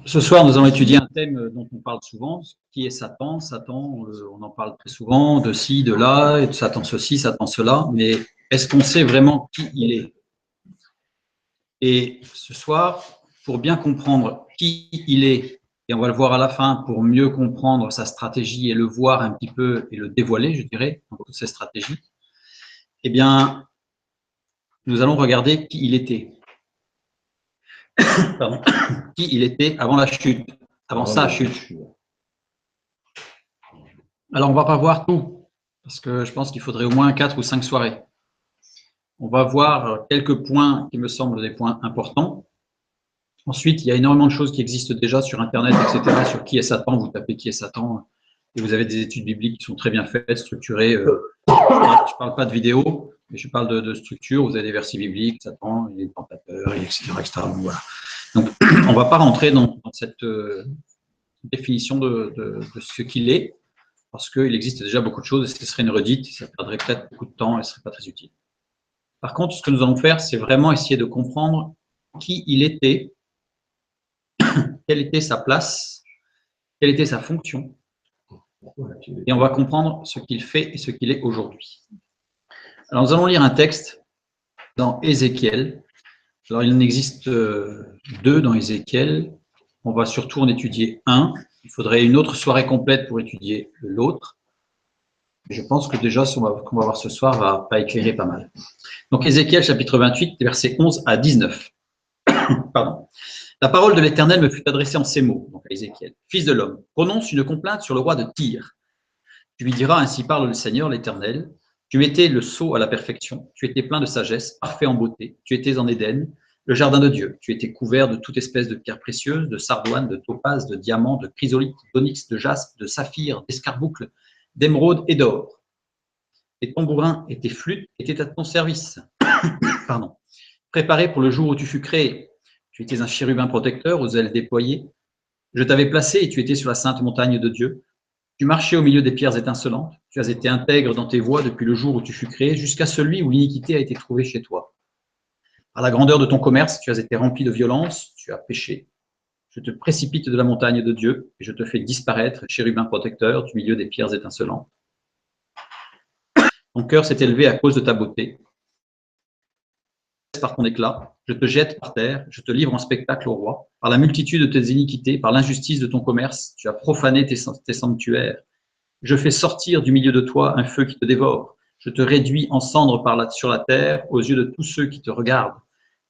Ce soir, nous allons étudier un thème dont on parle souvent, qui est Satan. Satan, on en parle très souvent, de ci, de là, et de Satan ceci, Satan cela, mais est-ce qu'on sait vraiment qui il est? Et ce soir, pour bien comprendre qui il est, et on va le voir à la fin, pour mieux comprendre sa stratégie et le voir un petit peu et le dévoiler, je dirais, dans toutes ses stratégies, eh bien, nous allons regarder qui il était. Pardon. Qui il était avant la chute, avant sa chute. Alors, on ne va pas voir tout, parce que je pense qu'il faudrait au moins 4 ou 5 soirées. On va voir quelques points qui me semblent des points importants. Ensuite, il y a énormément de choses qui existent déjà sur Internet, etc., sur qui est Satan. Vous tapez qui est Satan, et vous avez des études bibliques qui sont très bien faites, structurées. Je ne parle pas de vidéos, mais je parle de structure. Vous avez des versets bibliques, Satan, il est tentateur, etc., etc. Donc, voilà. Donc, on ne va pas rentrer dans cette définition de ce qu'il est, parce qu'il existe déjà beaucoup de choses, et ce serait une redite, ça perdrait peut-être beaucoup de temps, et ce ne serait pas très utile. Par contre, ce que nous allons faire, c'est vraiment essayer de comprendre qui il était, quelle était sa place, quelle était sa fonction, et on va comprendre ce qu'il fait et ce qu'il est aujourd'hui. Alors, nous allons lire un texte dans Ézéchiel. Alors, il en existe deux dans Ézéchiel. On va surtout en étudier un. Il faudrait une autre soirée complète pour étudier l'autre. Je pense que déjà, ce qu'on va voir ce soir va éclairer pas mal. Donc, Ézéchiel, chapitre 28, versets 11 à 19. Pardon. La parole de l'Éternel me fut adressée en ces mots, donc à Ézéchiel. Fils de l'homme, prononce une complainte sur le roi de Tyr. Tu lui diras, ainsi parle le Seigneur, l'Éternel. Tu étais le sceau à la perfection, tu étais plein de sagesse, parfait en beauté, tu étais en Éden, le jardin de Dieu. Tu étais couvert de toute espèce de pierres précieuses, de sardoine, de topaze, de diamants, de chrysolite, d'onyx, de jaspe, de saphir, d'escarboucle, d'émeraude et d'or. Tes tambourins et tes flûtes étaient à ton service. Pardon. Préparé pour le jour où tu fus créé. Tu étais un chérubin protecteur aux ailes déployées. Je t'avais placé et tu étais sur la sainte montagne de Dieu. Tu marchais au milieu des pierres étincelantes. Tu as été intègre dans tes voies depuis le jour où tu fus créé jusqu'à celui où l'iniquité a été trouvée chez toi. Par la grandeur de ton commerce, tu as été rempli de violence, tu as péché. Je te précipite de la montagne de Dieu et je te fais disparaître, chérubin protecteur, du milieu des pierres étincelantes. Ton cœur s'est élevé à cause de ta beauté. Par ton éclat, je te jette par terre, je te livre en spectacle au roi. Par la multitude de tes iniquités, par l'injustice de ton commerce, tu as profané tes sanctuaires. Je fais sortir du milieu de toi un feu qui te dévore. Je te réduis en cendres sur la terre aux yeux de tous ceux qui te regardent.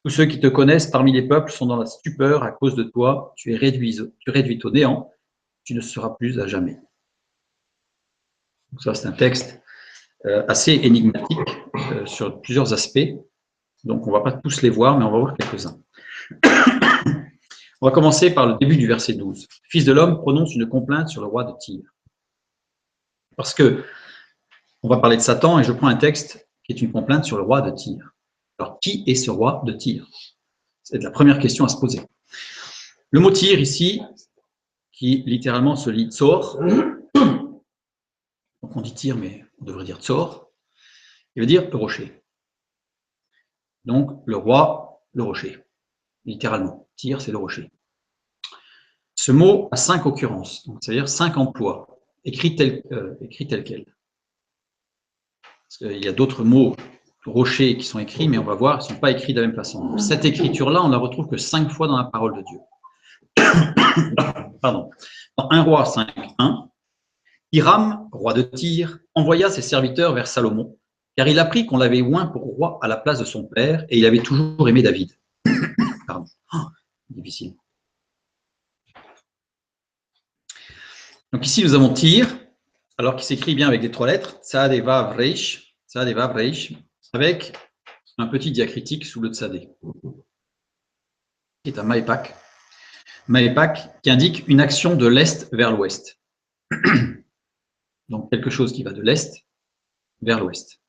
Tous ceux qui te connaissent parmi les peuples sont dans la stupeur à cause de toi. Tu es réduit au néant. Tu ne seras plus à jamais. Donc ça, c'est un texte assez énigmatique sur plusieurs aspects. Donc, on ne va pas tous les voir, mais on va voir quelques-uns. On va commencer par le début du verset 12. Fils de l'homme prononce une complainte sur le roi de Tyr. Parce que on va parler de Satan et je prends un texte qui est une complainte sur le roi de Tyr. Alors, qui est ce roi de Tyr? C'est la première question à se poser. Le mot Tyr ici, qui littéralement se lit Tsor, donc on dit Tyr, mais on devrait dire Tsor, il veut dire le rocher. Donc, le roi, le rocher. Littéralement, Tyr, c'est le rocher. Ce mot a 5 occurrences, c'est-à-dire 5 emplois, écrits tel quel. Parce qu'il y a d'autres mots rochers qui sont écrits, mais on va voir, ils ne sont pas écrits de la même façon. Donc, cette écriture-là, on ne la retrouve que 5 fois dans la parole de Dieu. Pardon. Dans 1 Roi 5, 1, Hiram, roi de Tyr, envoya ses serviteurs vers Salomon, car il apprit qu'on l'avait oint pour roi à la place de son père, et il avait toujours aimé David. Pardon. Oh, difficile. Donc ici, nous avons Tyr, alors qu'il s'écrit bien avec les 3 lettres, Tsadé Vav Reish, avec un petit diacritique sous le Tsadé, qui est un Maïpak. Maïpak qui indique une action de l'est vers l'ouest. Donc quelque chose qui va de l'est vers l'ouest.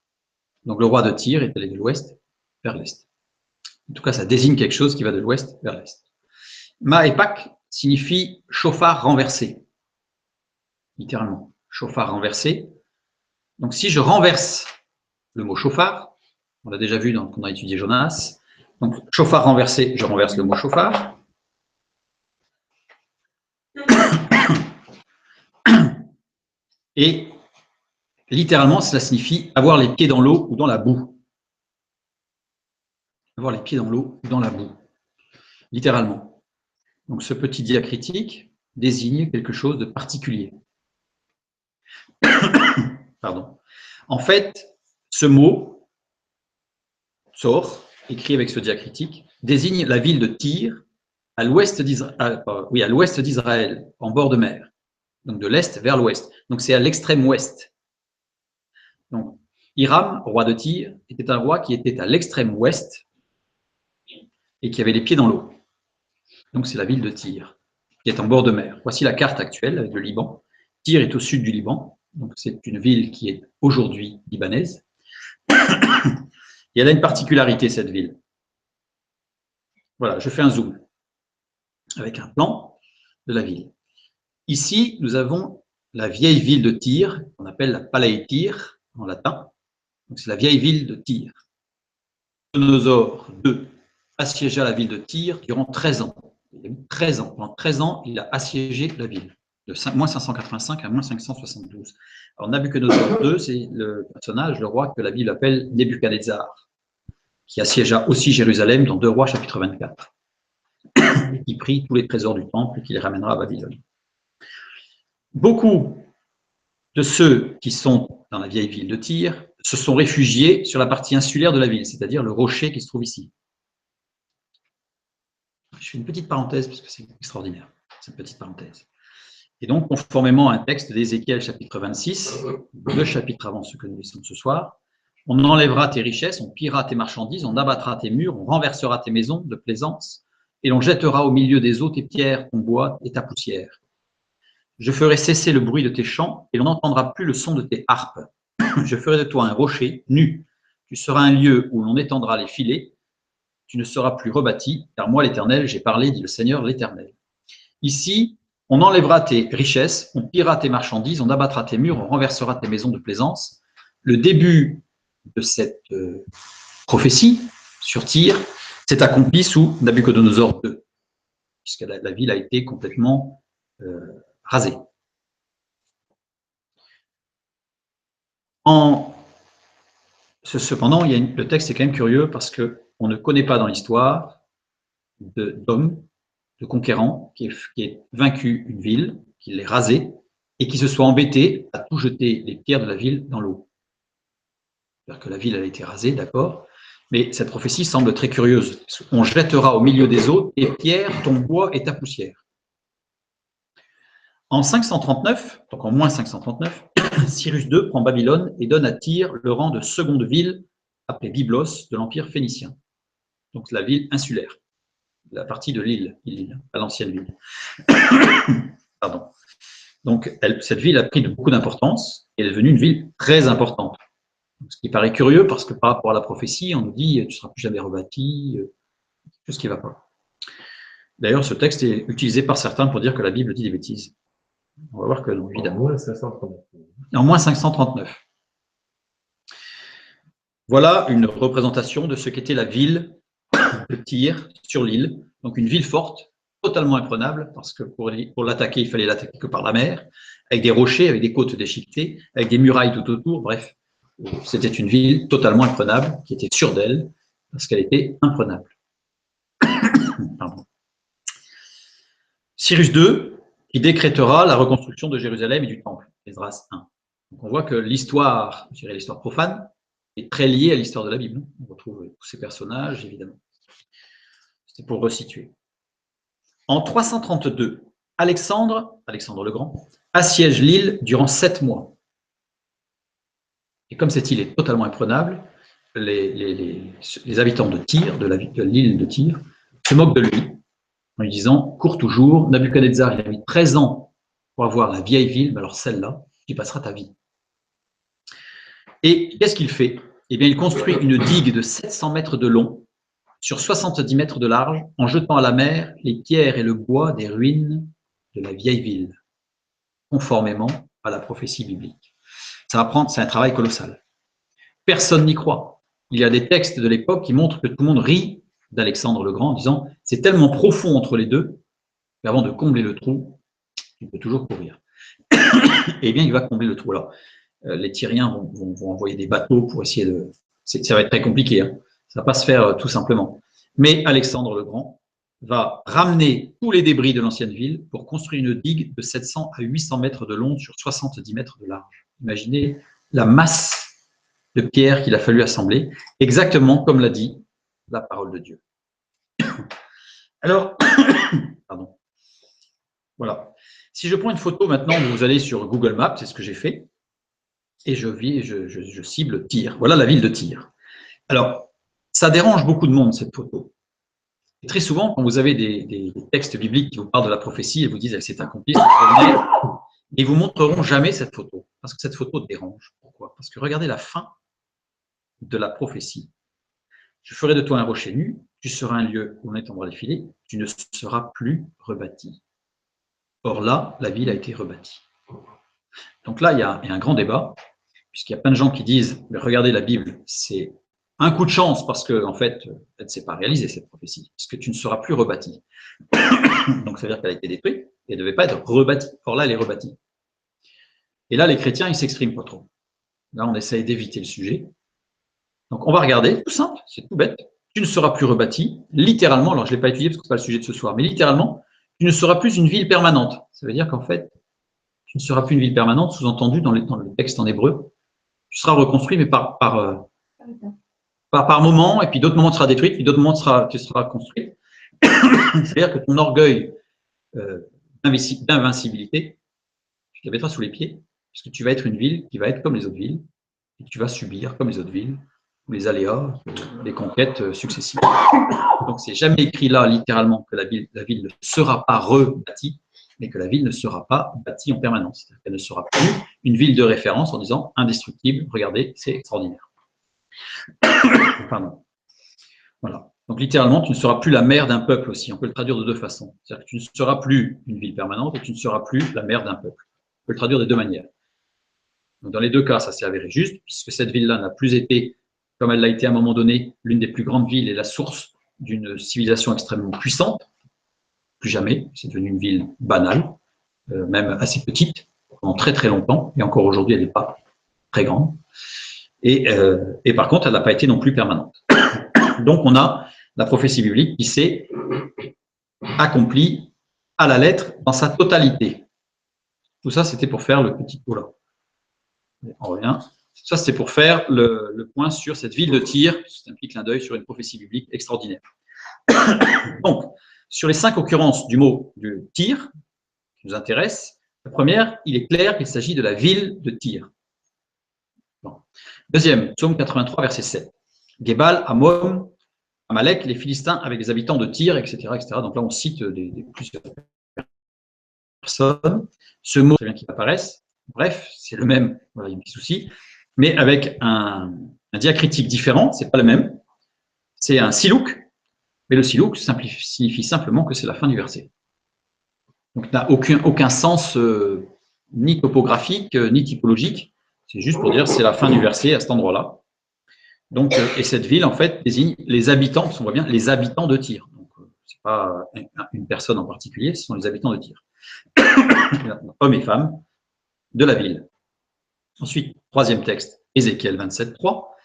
Donc le roi de Tyr est allé de l'ouest vers l'est. En tout cas, ça désigne quelque chose qui va de l'ouest vers l'est. Maïpak signifie chauffard renversé, littéralement. Chauffard renversé. Donc si je renverse le mot chauffard, on l'a déjà vu quand on a étudié Jonas, donc chauffard renversé, je renverse le mot chauffard. Et littéralement, cela signifie avoir les pieds dans l'eau ou dans la boue. Avoir les pieds dans l'eau ou dans la boue, littéralement. Donc ce petit diacritique désigne quelque chose de particulier. Pardon. En fait, ce mot, Tsor, écrit avec ce diacritique, désigne la ville de Tyr, à l'ouest d'Israël, en bord de mer. Donc de l'est vers l'ouest. Donc c'est à l'extrême ouest. Donc Hiram, roi de Tyr, était un roi qui était à l'extrême ouest et qui avait les pieds dans l'eau. Donc c'est la ville de Tyr, qui est en bord de mer. Voici la carte actuelle avec le Liban. Tyr est au sud du Liban, donc c'est une ville qui est aujourd'hui libanaise. Et elle a une particularité, cette ville. Voilà, je fais un zoom avec un plan de la ville. Ici, nous avons la vieille ville de Tyr, qu'on appelle la Palais Tyr en latin. Donc c'est la vieille ville de Tyr. Nabuchodonosor II assiégea la ville de Tyr durant 13 ans. Il a mis 13 ans. Pendant 13 ans, il a assiégé la ville, de moins 585 à moins 572. Alors Nabuchodonosor II, c'est le personnage, le roi que la Bible appelle Nebuchadnezzar, qui assiégea aussi Jérusalem dans 2 Rois chapitre 24, et qui prit tous les trésors du temple et qui les ramènera à Babylone. Beaucoup de ceux qui sont dans la vieille ville de Tyr se sont réfugiés sur la partie insulaire de la ville, c'est-à-dire le rocher qui se trouve ici. Je fais une petite parenthèse parce que c'est extraordinaire, cette petite parenthèse. Et donc, conformément à un texte d'Ézéchiel chapitre 26, 2 chapitres avant ce que nous lisons ce soir, on enlèvera tes richesses, on pillera tes marchandises, on abattra tes murs, on renversera tes maisons de plaisance, et l'on jettera au milieu des eaux tes pierres, ton bois et ta poussière. Je ferai cesser le bruit de tes chants, et l'on n'entendra plus le son de tes harpes. Je ferai de toi un rocher nu. Tu seras un lieu où l'on étendra les filets. Tu ne seras plus rebâti, car moi, l'Éternel, j'ai parlé, dit le Seigneur l'Éternel. Ici, on enlèvera tes richesses, on pillera tes marchandises, on abattra tes murs, on renversera tes maisons de plaisance. Le début de cette prophétie sur Tyr s'est accompli sous Nabuchodonosor II, puisque la ville a été complètement rasée. Cependant, le texte est quand même curieux parce qu'on ne connaît pas dans l'histoire d'homme, de conquérant, qui ait vaincu une ville, qui l'ait rasée, et qui se soit embêté à tout jeter les pierres de la ville dans l'eau. C'est-à-dire que la ville a été rasée, d'accord, mais cette prophétie semble très curieuse. On jettera au milieu des eaux tes pierres, ton bois et ta poussière. En 539, donc en moins 539, Cyrus II prend Babylone et donne à Tyr le rang de seconde ville, appelée Byblos, de l'Empire phénicien. Donc la ville insulaire, la partie de l'île, pas l'ancienne ville. Pardon. Donc cette ville a pris beaucoup d'importance et elle est devenue une ville très importante. Ce qui paraît curieux parce que par rapport à la prophétie, on nous dit tu ne seras plus jamais rebâti, tout ce qui ne va pas. D'ailleurs, ce texte est utilisé par certains pour dire que la Bible dit des bêtises. On va voir que non, évidemment. En moins 539. Voilà une représentation de ce qu'était la ville de Tyr sur l'île. Donc une ville forte, totalement imprenable, parce que pour l'attaquer, il fallait l'attaquer que par la mer, avec des rochers, avec des côtes déchiquetées, avec des murailles tout autour, bref. C'était une ville totalement imprenable, qui était sûre d'elle, parce qu'elle était imprenable. Pardon. Cyrus II, qui décrétera la reconstruction de Jérusalem et du Temple, Esdras 1. Donc on voit que l'histoire, je dirais l'histoire profane, est très liée à l'histoire de la Bible. On retrouve tous ces personnages, évidemment. C'était pour resituer. En 332, Alexandre le Grand, assiège l'île durant 7 mois. Et comme cette île est totalement imprenable, les habitants de Tyr, de l'île de Tyr, se moquent de lui, en lui disant « Cours toujours, Nabuchodonosor, il a mis 13 ans pour avoir la vieille ville, mais alors celle-là, tu passeras ta vie. » Et qu'est-ce qu'il fait? Eh bien, il construit une digue de 700 mètres de long, sur 70 mètres de large, en jetant à la mer les pierres et le bois des ruines de la vieille ville, conformément à la prophétie biblique. C'est un travail colossal. Personne n'y croit. Il y a des textes de l'époque qui montrent que tout le monde rit d'Alexandre le Grand en disant « c'est tellement profond entre les deux qu'avant de combler le trou, tu peux toujours courir ». eh bien, il va combler le trou. Alors, les Tyriens vont envoyer des bateaux pour essayer de… Ça va être très compliqué, hein. Ça ne va pas se faire tout simplement. Mais Alexandre le Grand va ramener tous les débris de l'ancienne ville pour construire une digue de 700 à 800 mètres de long sur 70 mètres de large. Imaginez la masse de pierres qu'il a fallu assembler, exactement comme l'a dit la parole de Dieu. Alors, pardon. Voilà. Si je prends une photo maintenant, vous allez sur Google Maps, c'est ce que j'ai fait, et je cible Tyr. Voilà la ville de Tyr. Alors, ça dérange beaucoup de monde, cette photo. Et très souvent, quand vous avez des textes bibliques qui vous parlent de la prophétie et vous disent « elle s'est accomplie », ils ne vous montreront jamais cette photo, parce que cette photo dérange. Pourquoi? Parce que regardez la fin de la prophétie. « Je ferai de toi un rocher nu, tu seras un lieu où on étendra les filets, tu ne seras plus rebâti. » Or là, la ville a été rebâtie. Donc là, il y a un grand débat, puisqu'il y a plein de gens qui disent « regardez, la Bible, c'est un coup de chance parce qu'en fait, elle ne s'est pas réalisée, cette prophétie, puisque tu ne seras plus rebâti. » Donc, ça veut dire qu'elle a été détruite et elle ne devait pas être rebâtie. Or là, elle est rebâtie. Et là, les chrétiens, ils ne s'expriment pas trop. Là, on essaye d'éviter le sujet. Donc, on va regarder, tout simple, c'est tout bête. Tu ne seras plus rebâti, littéralement, alors je ne l'ai pas étudié parce que ce n'est pas le sujet de ce soir, mais littéralement, tu ne seras plus une ville permanente. Ça veut dire qu'en fait, tu ne seras plus une ville permanente, sous-entendu dans le texte en hébreu. Tu seras reconstruit, mais par moment, et puis d'autres moments tu seras détruit, puis d'autres moments tu seras construit. C'est-à-dire que ton orgueil d'invincibilité, tu te la mettras sous les pieds, puisque tu vas être une ville qui va être comme les autres villes, et tu vas subir, comme les autres villes, les aléas, les conquêtes successives. Donc, c'est jamais écrit là, littéralement, que la ville ne sera pas rebâtie, mais que la ville ne sera pas bâtie en permanence. C'est-à-dire qu'elle ne sera plus une ville de référence en disant indestructible, regardez, c'est extraordinaire. Pardon. Voilà. Donc, littéralement, tu ne seras plus la mère d'un peuple aussi. On peut le traduire de deux façons. C'est-à-dire que tu ne seras plus une ville permanente et tu ne seras plus la mère d'un peuple. On peut le traduire de deux manières. Donc, dans les deux cas, ça s'est avéré juste, puisque cette ville-là n'a plus été, comme elle l'a été à un moment donné, l'une des plus grandes villes et la source d'une civilisation extrêmement puissante. Plus jamais. C'est devenu une ville banale, même assez petite, pendant très très longtemps. Et encore aujourd'hui, elle n'est pas très grande. Et par contre, elle n'a pas été non plus permanente. Donc, on a la prophétie biblique qui s'est accomplie à la lettre dans sa totalité. Tout ça, c'était pour faire le petit pot là. On revient. Ça, c'était pour faire le point sur cette ville de Tyr. C'est un petit clin d'œil sur une prophétie biblique extraordinaire. Donc, sur les 5 occurrences du mot de Tyr, qui nous intéresse, la première, il est clair qu'il s'agit de la ville de Tyr. Bon. Deuxième, psaume 83, verset 7. Gebal, Amon, Amalek, les Philistins avec les habitants de Tyr, etc., etc. Donc là, on cite plusieurs personnes. Ce mot, c'est bien qu'il apparaisse. Bref, c'est le même, voilà, il y a un petit souci, mais avec un diacritique différent, c'est pas le même. C'est un silouk, mais le silouk signifie simplement que c'est la fin du verset. Donc, n'a aucun sens ni topographique, ni typologique. C'est juste pour dire que c'est la fin du verset à cet endroit-là. Donc, et cette ville, en fait, désigne les habitants, parce qu'on voit bien, les habitants de Tyr. Donc, ce n'est pas une personne en particulier, ce sont les habitants de Tyr. Hommes et femmes de la ville. Ensuite, troisième texte, Ézéchiel 27, 3.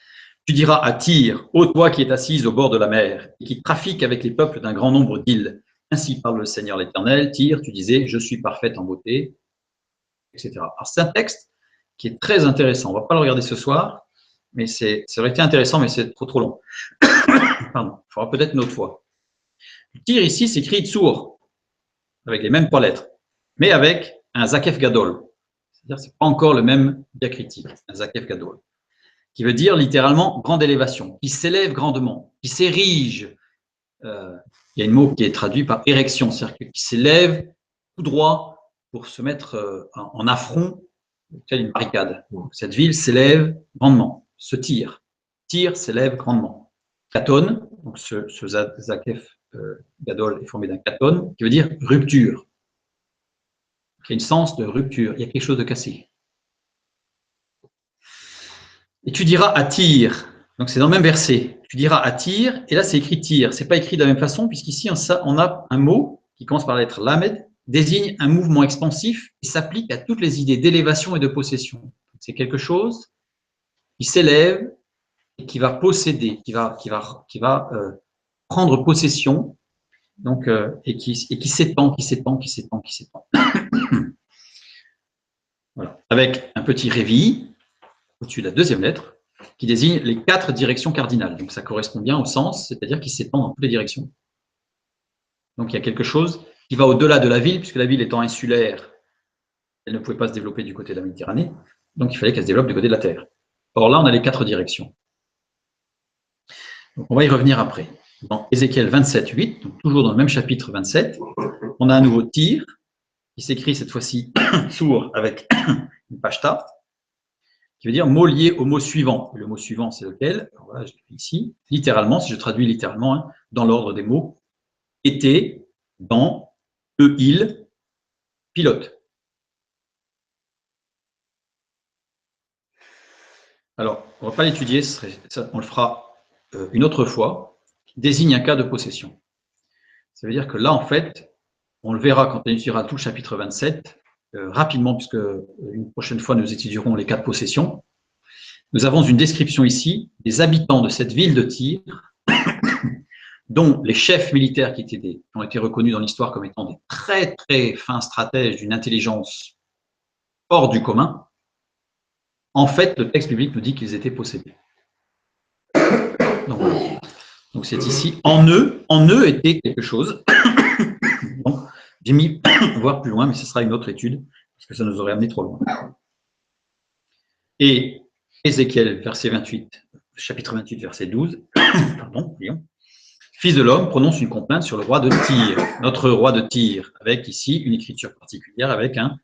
Tu diras à Tyr, ô toi qui es assise au bord de la mer et qui trafique avec les peuples d'un grand nombre d'îles. Ainsi parle le Seigneur l'Éternel. Tyr, tu disais, je suis parfaite en beauté, etc. Alors, c'est un texte qui est très intéressant. On ne va pas le regarder ce soir, mais ça aurait été intéressant, mais c'est trop long. Pardon, il faudra peut-être une autre fois. Tyr ici s'écrit Tsour, avec les mêmes 3 lettres, mais avec un Zakef Gadol. C'est-à-dire que ce n'est pas encore le même diacritique, un Zakef Gadol, qui veut dire littéralement grande élévation, qui s'élève grandement, qui s'érige. Il y a un mot qui est traduit par érection, c'est-à-dire qui s'élève tout droit pour se mettre en affront, telle une barricade. Cette ville s'élève grandement, se tire. Tyr s'élève grandement. Katon, donc ce Zakef Gadol est formé d'un katon, qui veut dire rupture. Il y a une sens de rupture, il y a quelque chose de cassé. Et tu diras à Tyr, donc c'est dans le même verset, tu diras à Tyr, et là c'est écrit Tyr, c'est pas écrit de la même façon, puisqu'ici on a un mot qui commence par la lettre Lamed, désigne un mouvement expansif qui s'applique à toutes les idées d'élévation et de possession. C'est quelque chose qui s'élève et qui va posséder, qui va prendre possession, donc, et qui s'étend, qui s'étend, qui s'étend, qui s'étend. Voilà. Avec un petit réveil au-dessus de la deuxième lettre, qui désigne les 4 directions cardinales. Donc ça correspond bien au sens, c'est-à-dire qu'il s'étend dans toutes les directions. Donc il y a quelque chose qui va au-delà de la ville, puisque la ville étant insulaire, elle ne pouvait pas se développer du côté de la Méditerranée, donc il fallait qu'elle se développe du côté de la Terre. Or là, on a les 4 directions. Donc on va y revenir après. Dans Ézéchiel 27, 8, donc toujours dans le même chapitre 27, on a un nouveau tir, qui s'écrit cette fois-ci sourd avec une pashta, qui veut dire mot lié au mot suivant. Le mot suivant, c'est lequel? Alors voilà, je l'écris ici. Littéralement, si je traduis littéralement, hein, dans l'ordre des mots, était, dans, il, pilote. Alors, on ne va pas l'étudier, on le fera une autre fois, désigne un cas de possession. Ça veut dire que là, en fait, on le verra quand on étudiera tout le chapitre 27, rapidement, puisque une prochaine fois, nous étudierons les cas de possession. Nous avons une description ici des habitants de cette ville de Tyr, dont les chefs militaires qui ont été reconnus dans l'histoire comme étant des très très fins stratèges d'une intelligence hors du commun. En fait, le texte biblique nous dit qu'ils étaient possédés. Donc c'est ici, en eux était quelque chose. Bon, j'ai mis voir plus loin, mais ce sera une autre étude, parce que ça nous aurait amené trop loin. Et Ézéchiel, verset 28, chapitre 28, verset 12, pardon, Fils de l'homme prononce une complainte sur le roi de Tyr, notre roi de Tyr, avec ici une écriture particulière, avec un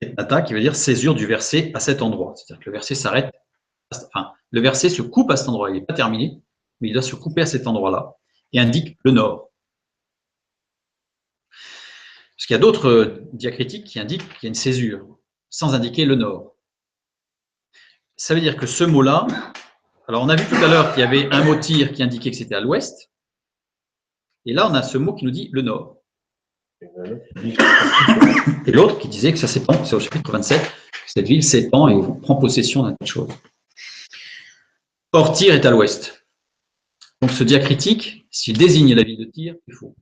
etnata qui veut dire césure du verset à cet endroit. C'est-à-dire que le verset s'arrête, enfin, le verset se coupe à cet endroit, il n'est pas terminé, mais il doit se couper à cet endroit-là et indique le nord. Parce qu'il y a d'autres diacritiques qui indiquent qu'il y a une césure, sans indiquer le nord. Ça veut dire que ce mot-là, alors on a vu tout à l'heure qu'il y avait un mot tir qui indiquait que c'était à l'ouest, et là on a ce mot qui nous dit le nord. Et l'autre qui disait que ça s'étend, c'est au chapitre 27, que cette ville s'étend et prend possession d'un tas de choses. Or, Tyr est à l'ouest. Donc ce diacritique, s'il désigne la ville de Tyr, c'est faux.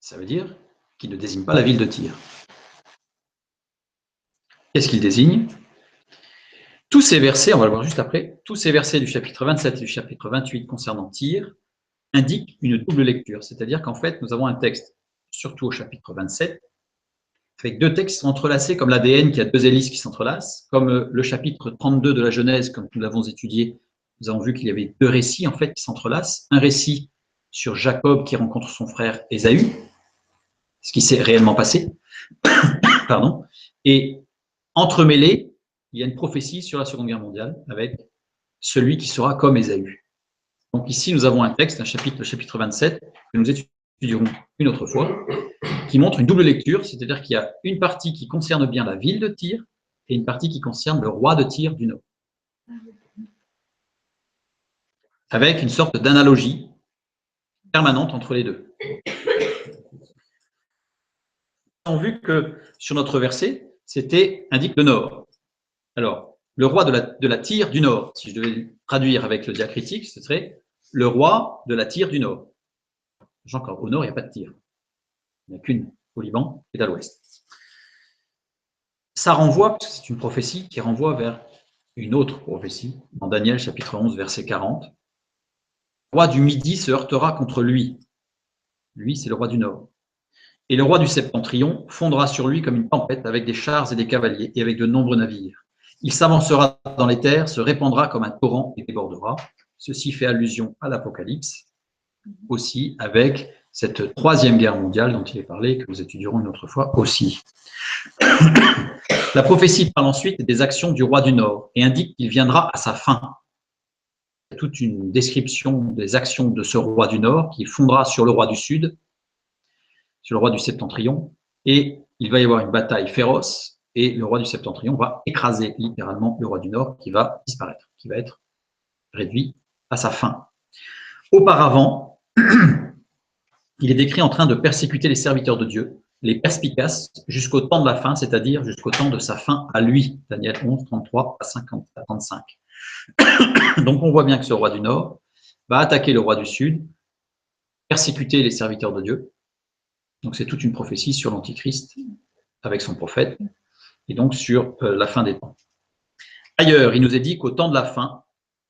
Ça veut dire qu'il ne désigne pas la ville de Tyr. Qu'est-ce qu'il désigne? Tous ces versets, on va le voir juste après, tous ces versets du chapitre 27 et du chapitre 28 concernant Tyr indiquent une double lecture. C'est-à-dire qu'en fait, nous avons un texte, surtout au chapitre 27, avec 2 textes entrelacés comme l'ADN qui a 2 hélices qui s'entrelacent, comme le chapitre 32 de la Genèse, comme nous l'avons étudié, nous avons vu qu'il y avait 2 récits en fait qui s'entrelacent. Un récit sur Jacob qui rencontre son frère Ésaü, ce qui s'est réellement passé, pardon, et entremêlé, il y a une prophétie sur la Seconde Guerre mondiale avec celui qui sera comme Ésaü. Donc ici, nous avons un texte, le chapitre 27, que nous étudierons une autre fois, qui montre une double lecture, c'est-à-dire qu'il y a une partie qui concerne bien la ville de Tyr et une partie qui concerne le roi de Tyr du Nord. Avec une sorte d'analogie permanente entre les deux. On a vu que sur notre verset, indique le Nord. Alors, le roi de la Tyr du Nord, si je devais traduire avec le diacritique, ce serait le roi de la Tyr du Nord. Encore, au nord, il n'y a pas de Tyr. Il n'y en a qu'une au Liban et à l'ouest. Ça renvoie, parce que c'est une prophétie qui renvoie vers une autre prophétie, dans Daniel chapitre 11, verset 40. Le roi du Midi se heurtera contre lui. Lui, c'est le roi du Nord. Et le roi du Septentrion fondera sur lui comme une tempête avec des chars et des cavaliers et avec de nombreux navires. Il s'avancera dans les terres, se répandra comme un torrent et débordera. Ceci fait allusion à l'Apocalypse, aussi avec cette 3e guerre mondiale dont il est parlé, que nous étudierons une autre fois aussi. La prophétie parle ensuite des actions du roi du Nord et indique qu'il viendra à sa fin. Il y a toute une description des actions de ce roi du Nord qui fondera sur le roi du Sud, sur le roi du Septentrion, et il va y avoir une bataille féroce, et le roi du Septentrion va écraser littéralement le roi du Nord qui va disparaître, qui va être réduit à sa fin. Auparavant, il est décrit en train de persécuter les serviteurs de Dieu, les perspicaces, jusqu'au temps de la fin, c'est-à-dire jusqu'au temps de sa fin à lui. Daniel 11, 33 à 50, à 35. Donc on voit bien que ce roi du Nord va attaquer le roi du Sud, persécuter les serviteurs de Dieu. Donc c'est toute une prophétie sur l'Antichrist avec son prophète, et donc sur la fin des temps. Ailleurs, il nous est dit qu'au temps de la fin,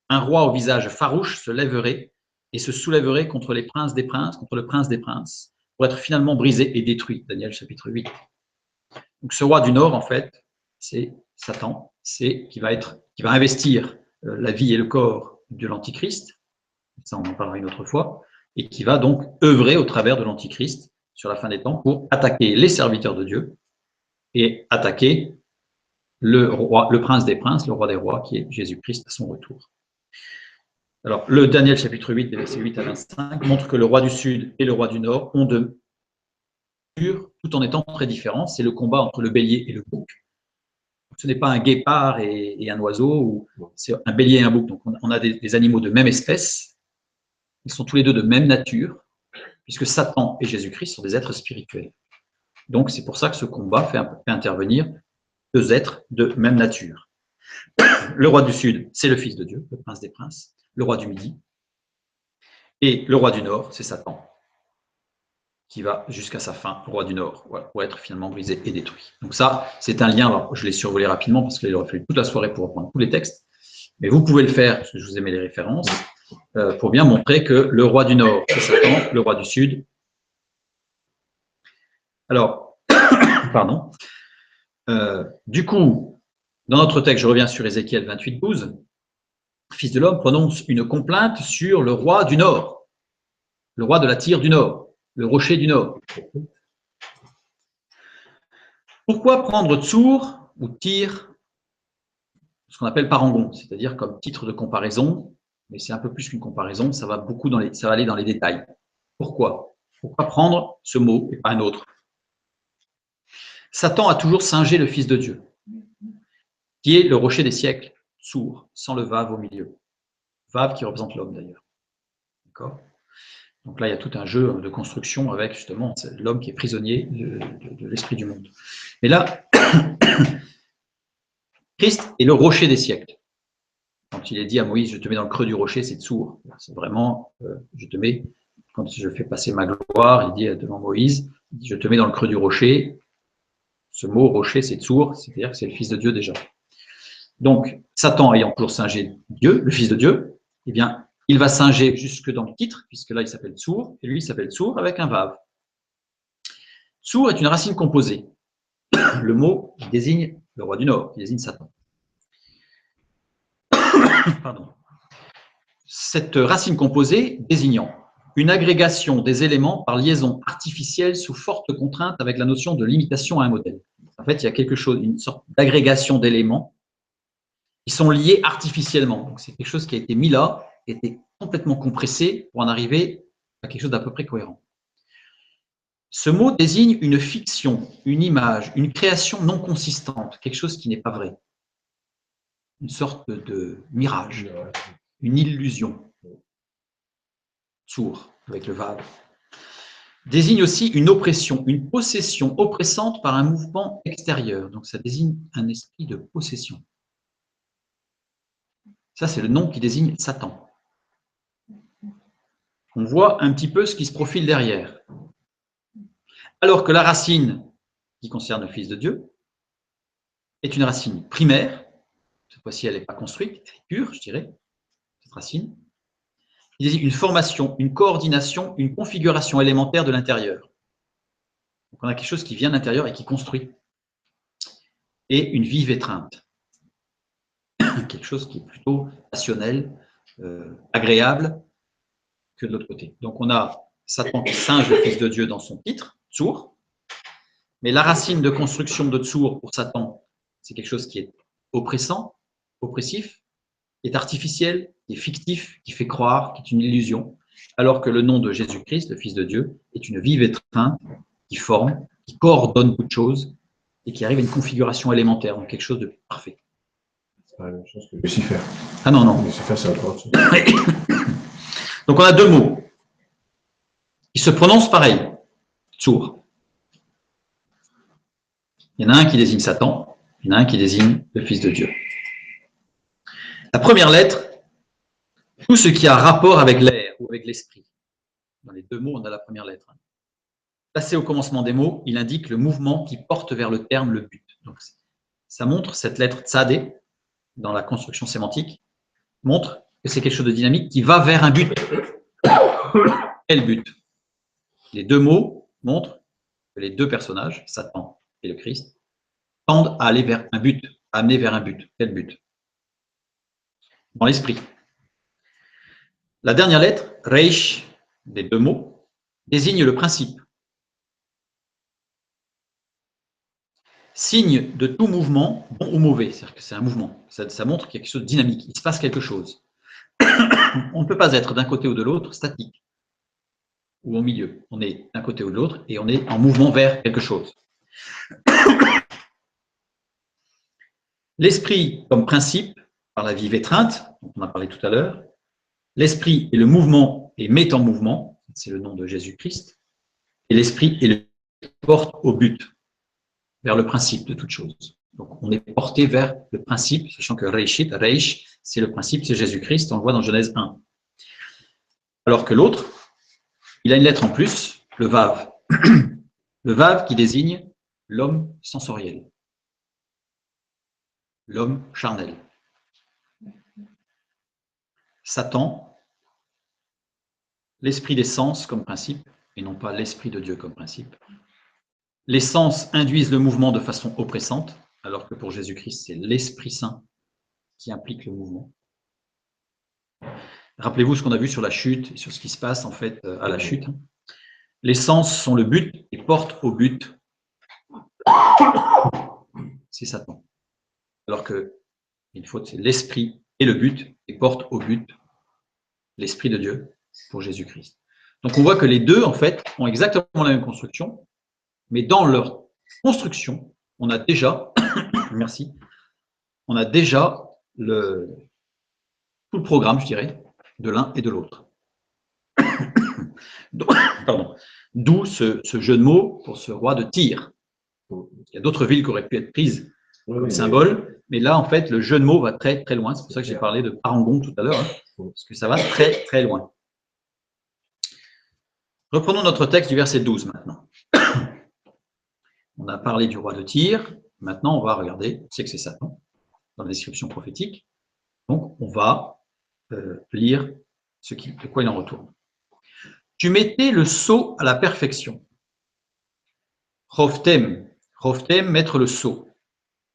un roi au visage farouche se lèverait et se soulèverait contre les princes des princes, contre le prince des princes, pour être finalement brisé et détruit. Daniel chapitre 8. Donc ce roi du Nord, en fait, c'est Satan, qui va investir la vie et le corps de l'Antichrist, ça on en parlera une autre fois, et qui va donc œuvrer au travers de l'Antichrist sur la fin des temps pour attaquer les serviteurs de Dieu et attaquer le prince des princes, le roi des rois, qui est Jésus-Christ à son retour. Alors, le Daniel chapitre 8, des versets 8 à 25, montre que le roi du Sud et le roi du Nord ont de tout en étant très différents. C'est le combat entre le bélier et le bouc. Ce n'est pas un guépard et un oiseau, c'est un bélier et un bouc. Donc, on a des animaux de même espèce. Ils sont tous les deux de même nature, puisque Satan et Jésus-Christ sont des êtres spirituels. Donc, c'est pour ça que ce combat fait intervenir deux êtres de même nature. Le roi du Sud, c'est le Fils de Dieu, le prince des princes, le roi du Midi. Et le roi du Nord, c'est Satan, qui va jusqu'à sa fin, le roi du Nord, voilà, pour être finalement brisé et détruit. Donc ça, c'est un lien, alors je l'ai survolé rapidement parce qu'il aurait fallu toute la soirée pour reprendre tous les textes, mais vous pouvez le faire, parce que je vous ai mis les références, pour bien montrer que le roi du Nord, c'est Satan, le roi du Sud. Alors, pardon. Du coup, dans notre texte, je reviens sur Ézéchiel 28, 12, Fils de l'homme prononce une complainte sur le roi du Nord, le roi de la Tyr du Nord, le rocher du Nord. Pourquoi prendre Tsour ou Tyr, ce qu'on appelle parangon, c'est-à-dire comme titre de comparaison, mais c'est un peu plus qu'une comparaison, ça va aller dans les détails. Pourquoi prendre ce mot et pas un autre? Satan a toujours singé le Fils de Dieu, qui est le rocher des siècles, Tsour, sans le Vav au milieu. Vav qui représente l'homme d'ailleurs. D'accord? Donc là, il y a tout un jeu de construction avec justement l'homme qui est prisonnier de l'esprit du monde. Et là, Christ est le rocher des siècles. Quand il est dit à Moïse, je te mets dans le creux du rocher, c'est Tsour. C'est vraiment, je te mets, quand je fais passer ma gloire, il dit devant Moïse, il dit, je te mets dans le creux du rocher. Ce mot rocher, c'est Tsour, c'est-à-dire que c'est le Fils de Dieu déjà. Donc, Satan ayant toujours singé Dieu, le Fils de Dieu, eh bien, il va singer jusque dans le titre, puisque là, il s'appelle Tsour, et lui, il s'appelle Tsour avec un Vav. Tsour est une racine composée. Le mot qui désigne le roi du Nord, qui désigne Satan. Pardon. Cette racine composée désignant une agrégation des éléments par liaison artificielle sous forte contrainte avec la notion de limitation à un modèle. En fait, il y a quelque chose, une sorte d'agrégation d'éléments qui sont liés artificiellement. Donc, c'est quelque chose qui a été mis là, qui a été complètement compressé pour en arriver à quelque chose d'à peu près cohérent. Ce mot désigne une fiction, une image, une création non consistante, quelque chose qui n'est pas vrai. Une sorte de mirage, une illusion. Sourd, avec le vague. Désigne aussi une oppression, une possession oppressante par un mouvement extérieur. Donc ça désigne un esprit de possession. Ça, c'est le nom qui désigne Satan. On voit un petit peu ce qui se profile derrière. Alors que la racine qui concerne le Fils de Dieu est une racine primaire. Cette fois-ci, elle n'est pas construite, elle est pure, je dirais, cette racine. Il désigne une formation, une coordination, une configuration élémentaire de l'intérieur. Donc on a quelque chose qui vient de l'intérieur et qui construit. Et une vive étreinte. Quelque chose qui est plutôt passionnel, agréable, que de l'autre côté. Donc on a Satan qui singe le Fils de Dieu dans son titre, Tsour. Mais la racine de construction de Tsour pour Satan, c'est quelque chose qui est oppressant, oppressif, qui est artificiel, qui est fictif, qui fait croire, qui est une illusion, alors que le nom de Jésus-Christ, le Fils de Dieu, est une vive étreinte qui forme, qui coordonne beaucoup de choses et qui arrive à une configuration élémentaire, donc quelque chose de parfait. C'est pas la même chose que Lucifer. Ah non, non. Lucifer, c'est autre chose. Donc on a deux mots qui se prononcent pareil, Tsur. Il y en a un qui désigne Satan, il y en a un qui désigne le Fils de Dieu. La première lettre, tout ce qui a rapport avec l'air ou avec l'esprit. Dans les deux mots, on a la première lettre. Placé au commencement des mots, il indique le mouvement qui porte vers le terme, le but. Donc, ça montre, cette lettre tzadé, dans la construction sémantique, montre que c'est quelque chose de dynamique qui va vers un but. Quel but? Les deux mots montrent que les deux personnages, Satan et le Christ, tendent à aller vers un but, à amener vers un but. Quel but? Dans l'esprit. La dernière lettre, Reish, des deux mots, désigne le principe. Signe de tout mouvement, bon ou mauvais, c'est-à-dire que c'est un mouvement. Ça montre qu'il y a quelque chose de dynamique, il se passe quelque chose. On ne peut pas être d'un côté ou de l'autre statique ou au milieu. On est d'un côté ou de l'autre et on est en mouvement vers quelque chose. L'esprit comme principe, par la vie étreinte, dont on a parlé tout à l'heure, l'esprit est le mouvement et met en mouvement, c'est le nom de Jésus-Christ, et l'esprit est le porte au but, vers le principe de toute chose. Donc on est porté vers le principe, sachant que Reish, c'est le principe, c'est Jésus-Christ, on le voit dans Genèse 1. Alors que l'autre, il a une lettre en plus, le Vav. Le Vav qui désigne l'homme sensoriel, l'homme charnel. Satan, l'esprit des sens comme principe, et non pas l'esprit de Dieu comme principe. Les sens induisent le mouvement de façon oppressante, alors que pour Jésus-Christ, c'est l'Esprit Saint qui implique le mouvement. Rappelez-vous ce qu'on a vu sur la chute, et sur ce qui se passe en fait à la chute. Les sens sont le but et portent au but. C'est Satan. Alors que il faut c'est l'esprit et le but et portent au but l'Esprit de Dieu pour Jésus-Christ. Donc on voit que les deux en fait ont exactement la même construction, mais dans leur construction, on a déjà, merci, on a déjà tout le programme, je dirais, de l'un et de l'autre. D'où ce jeu de mots pour ce roi de Tyr. Il y a d'autres villes qui auraient pu être prises comme symbole, mais là, en fait, le jeu de mots va très, très loin. C'est pour ça que j'ai parlé de parangon tout à l'heure, parce que ça va très, très loin. Reprenons notre texte du verset 12 maintenant. On a parlé du roi de Tyr. Maintenant, on va regarder, c'est que c'est Satan, dans la description prophétique. Donc, on va lire de quoi il en retourne. Tu mettais le sceau à la perfection. Roftem, mettre le sceau.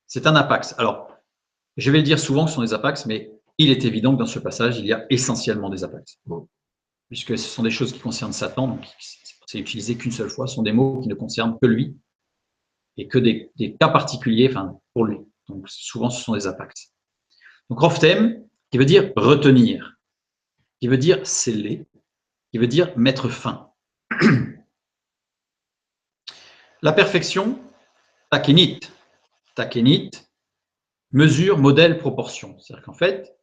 C'est un apax. Alors, je vais le dire souvent que ce sont des apax, mais il est évident que dans ce passage, il y a essentiellement des apax. Puisque ce sont des choses qui concernent Satan, donc c'est utilisé qu'une seule fois, ce sont des mots qui ne concernent que lui, et que des cas particuliers pour lui. Donc souvent, ce sont des apax. Donc Roftem, qui veut dire retenir, qui veut dire sceller, qui veut dire mettre fin. La perfection, takénit, mesure, modèle, proportion. C'est-à-dire qu'en fait,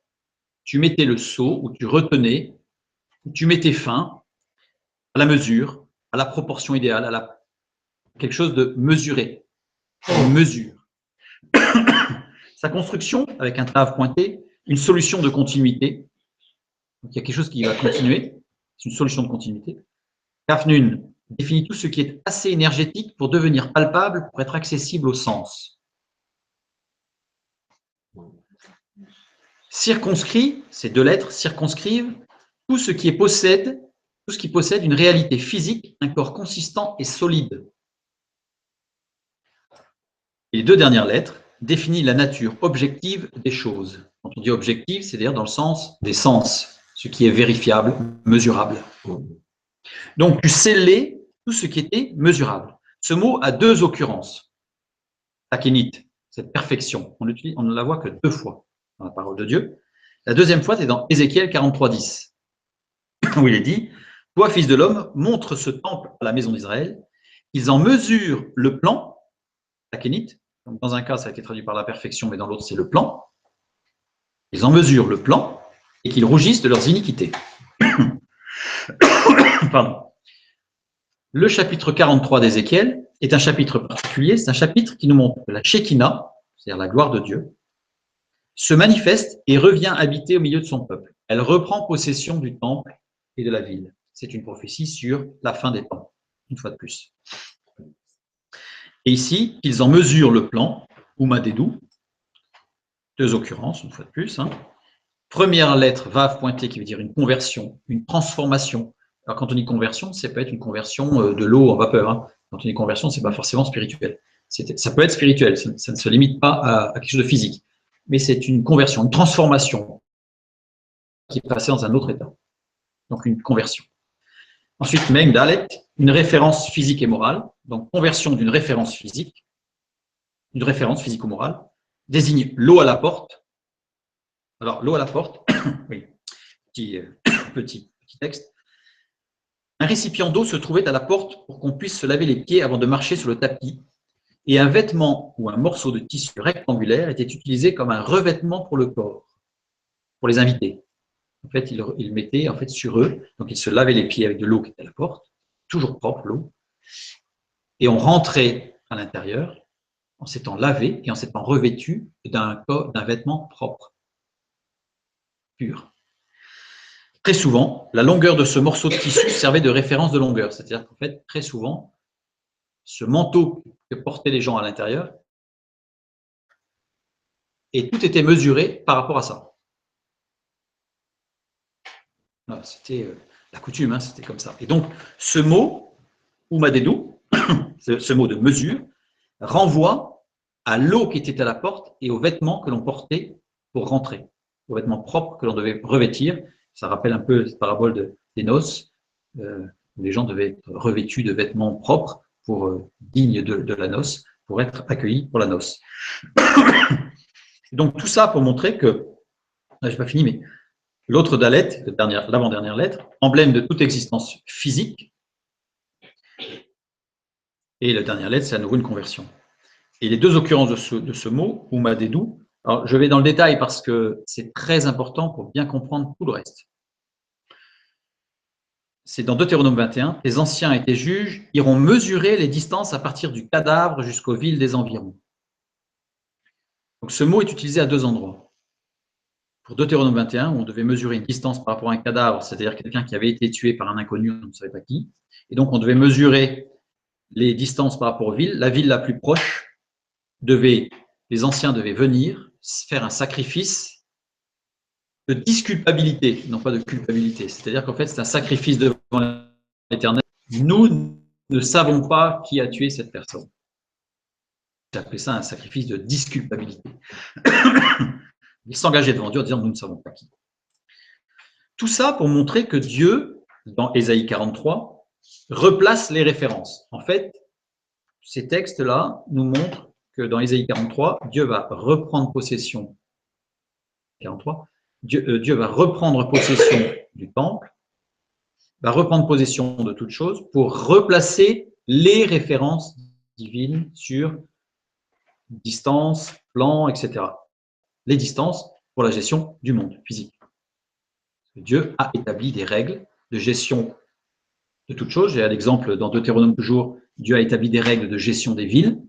tu mettais le sceau, ou tu retenais, ou tu mettais fin à la mesure, à la proportion idéale, à quelque chose de mesuré. Une mesure. Sa construction, avec un trave pointé, une solution de continuité. Donc, il y a quelque chose qui va continuer. C'est une solution de continuité. Kafnun définit tout ce qui est assez énergétique pour devenir palpable, pour être accessible au sens. Circonscrit, ces deux lettres circonscrivent tout ce qui possède une réalité physique, un corps consistant et solide. Et les deux dernières lettres définissent la nature objective des choses. Quand on dit objective, c'est-à-dire dans le sens des sens, ce qui est vérifiable, mesurable. Donc, tu scellais tout ce qui était mesurable. Ce mot a deux occurrences. Takénit, cette perfection, on ne la voit que deux fois dans la parole de Dieu. La deuxième fois, c'est dans Ézéchiel 43:10, où il est dit « Toi, fils de l'homme, montre ce temple à la maison d'Israël, ils en mesurent le plan, takénit, donc dans un cas, ça a été traduit par la perfection, mais dans l'autre, c'est le plan. Ils en mesurent le plan et qu'ils rougissent de leurs iniquités. » Pardon. Le chapitre 43 d'Ézéchiel est un chapitre particulier, c'est un chapitre qui nous montre que la Shekinah, c'est-à-dire la gloire de Dieu, se manifeste et revient habiter au milieu de son peuple. Elle reprend possession du temple et de la ville. C'est une prophétie sur la fin des temps, une fois de plus. Et ici, ils en mesurent le plan, Oumadédou, deux occurrences, une fois de plus. Première lettre, Vav pointé, qui veut dire une conversion, une transformation. Alors quand on dit conversion, ça peut être une conversion de l'eau en vapeur. Quand on dit conversion, ce n'est pas forcément spirituel. Ça peut être spirituel, ça ne se limite pas à quelque chose de physique. Mais c'est une conversion, une transformation qui est passée dans un autre état. Donc une conversion. Ensuite, Meng Dalet, une référence physique et morale. Donc conversion d'une référence physique, une référence physique ou morale, désigne l'eau à la porte. Alors l'eau à la porte, oui, petit texte. Un récipient d'eau se trouvait à la porte pour qu'on puisse se laver les pieds avant de marcher sur le tapis, et un vêtement ou un morceau de tissu rectangulaire était utilisé comme un revêtement pour le corps, pour les invités. En fait, ils mettaient sur eux, donc ils se lavaient les pieds avec de l'eau qui était à la porte, toujours propre l'eau, et on rentrait à l'intérieur en s'étant lavé et en s'étant revêtu d'un vêtement propre, pur. Très souvent, la longueur de ce morceau de tissu servait de référence de longueur, c'est-à-dire qu'en fait, très souvent, ce manteau que portaient les gens à l'intérieur, et tout était mesuré par rapport à ça. C'était la coutume, c'était comme ça. Et donc, ce mot, Oumadédou, ce mot de mesure, renvoie à l'eau qui était à la porte et aux vêtements que l'on portait pour rentrer, aux vêtements propres que l'on devait revêtir. Ça rappelle un peu cette parabole des noces, où les gens devaient être revêtus de vêtements propres, dignes de la noce, pour être accueillis pour la noce. Donc tout ça pour montrer que, je n'ai pas fini, mais l'autre Dalet, l'avant-dernière lettre, emblème de toute existence physique, et la dernière lettre, c'est à nouveau une conversion. Et les deux occurrences de ce mot, Oumadédou, alors je vais dans le détail parce que c'est très important pour bien comprendre tout le reste. C'est dans Deutéronome 21, les anciens et tes juges iront mesurer les distances à partir du cadavre jusqu'aux villes des environs. Donc ce mot est utilisé à deux endroits. Pour Deutéronome 21, où on devait mesurer une distance par rapport à un cadavre, c'est-à-dire quelqu'un qui avait été tué par un inconnu, on ne savait pas qui, et donc on devait mesurer les distances par rapport aux villes. La ville la plus proche les anciens devaient venir faire un sacrifice de disculpabilité, non pas de culpabilité. C'est-à-dire qu'en fait, c'est un sacrifice devant l'Éternel. Nous ne savons pas qui a tué cette personne. J'ai appelé ça un sacrifice de disculpabilité. Il s'engageait devant Dieu en disant nous ne savons pas qui. Tout ça pour montrer que Dieu, dans Ésaïe 43, replace les références. En fait, ces textes-là nous montrent que dans Ésaïe 43, Dieu va reprendre possession. 43, Dieu va reprendre possession du temple, va reprendre possession de toutes choses pour replacer les références divines sur distance, plan, etc. Les distances pour la gestion du monde physique. Dieu a établi des règles de gestion de toutes choses. J'ai un exemple dans Deutéronome toujours, Dieu a établi des règles de gestion des villes.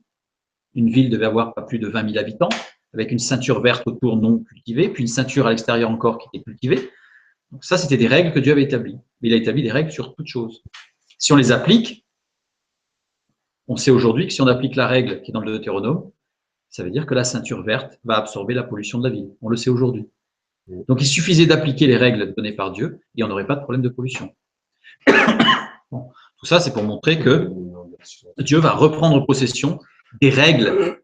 Une ville devait avoir pas plus de 20 000 habitants, avec une ceinture verte autour non cultivée, puis une ceinture à l'extérieur encore qui était cultivée. Donc ça, c'était des règles que Dieu avait établies. Mais il a établi des règles sur toutes choses. Si on les applique, on sait aujourd'hui que si on applique la règle qui est dans le Deutéronome, ça veut dire que la ceinture verte va absorber la pollution de la ville. On le sait aujourd'hui. Donc il suffisait d'appliquer les règles données par Dieu et on n'aurait pas de problème de pollution. Bon, tout ça, c'est pour montrer que Dieu va reprendre possession des règles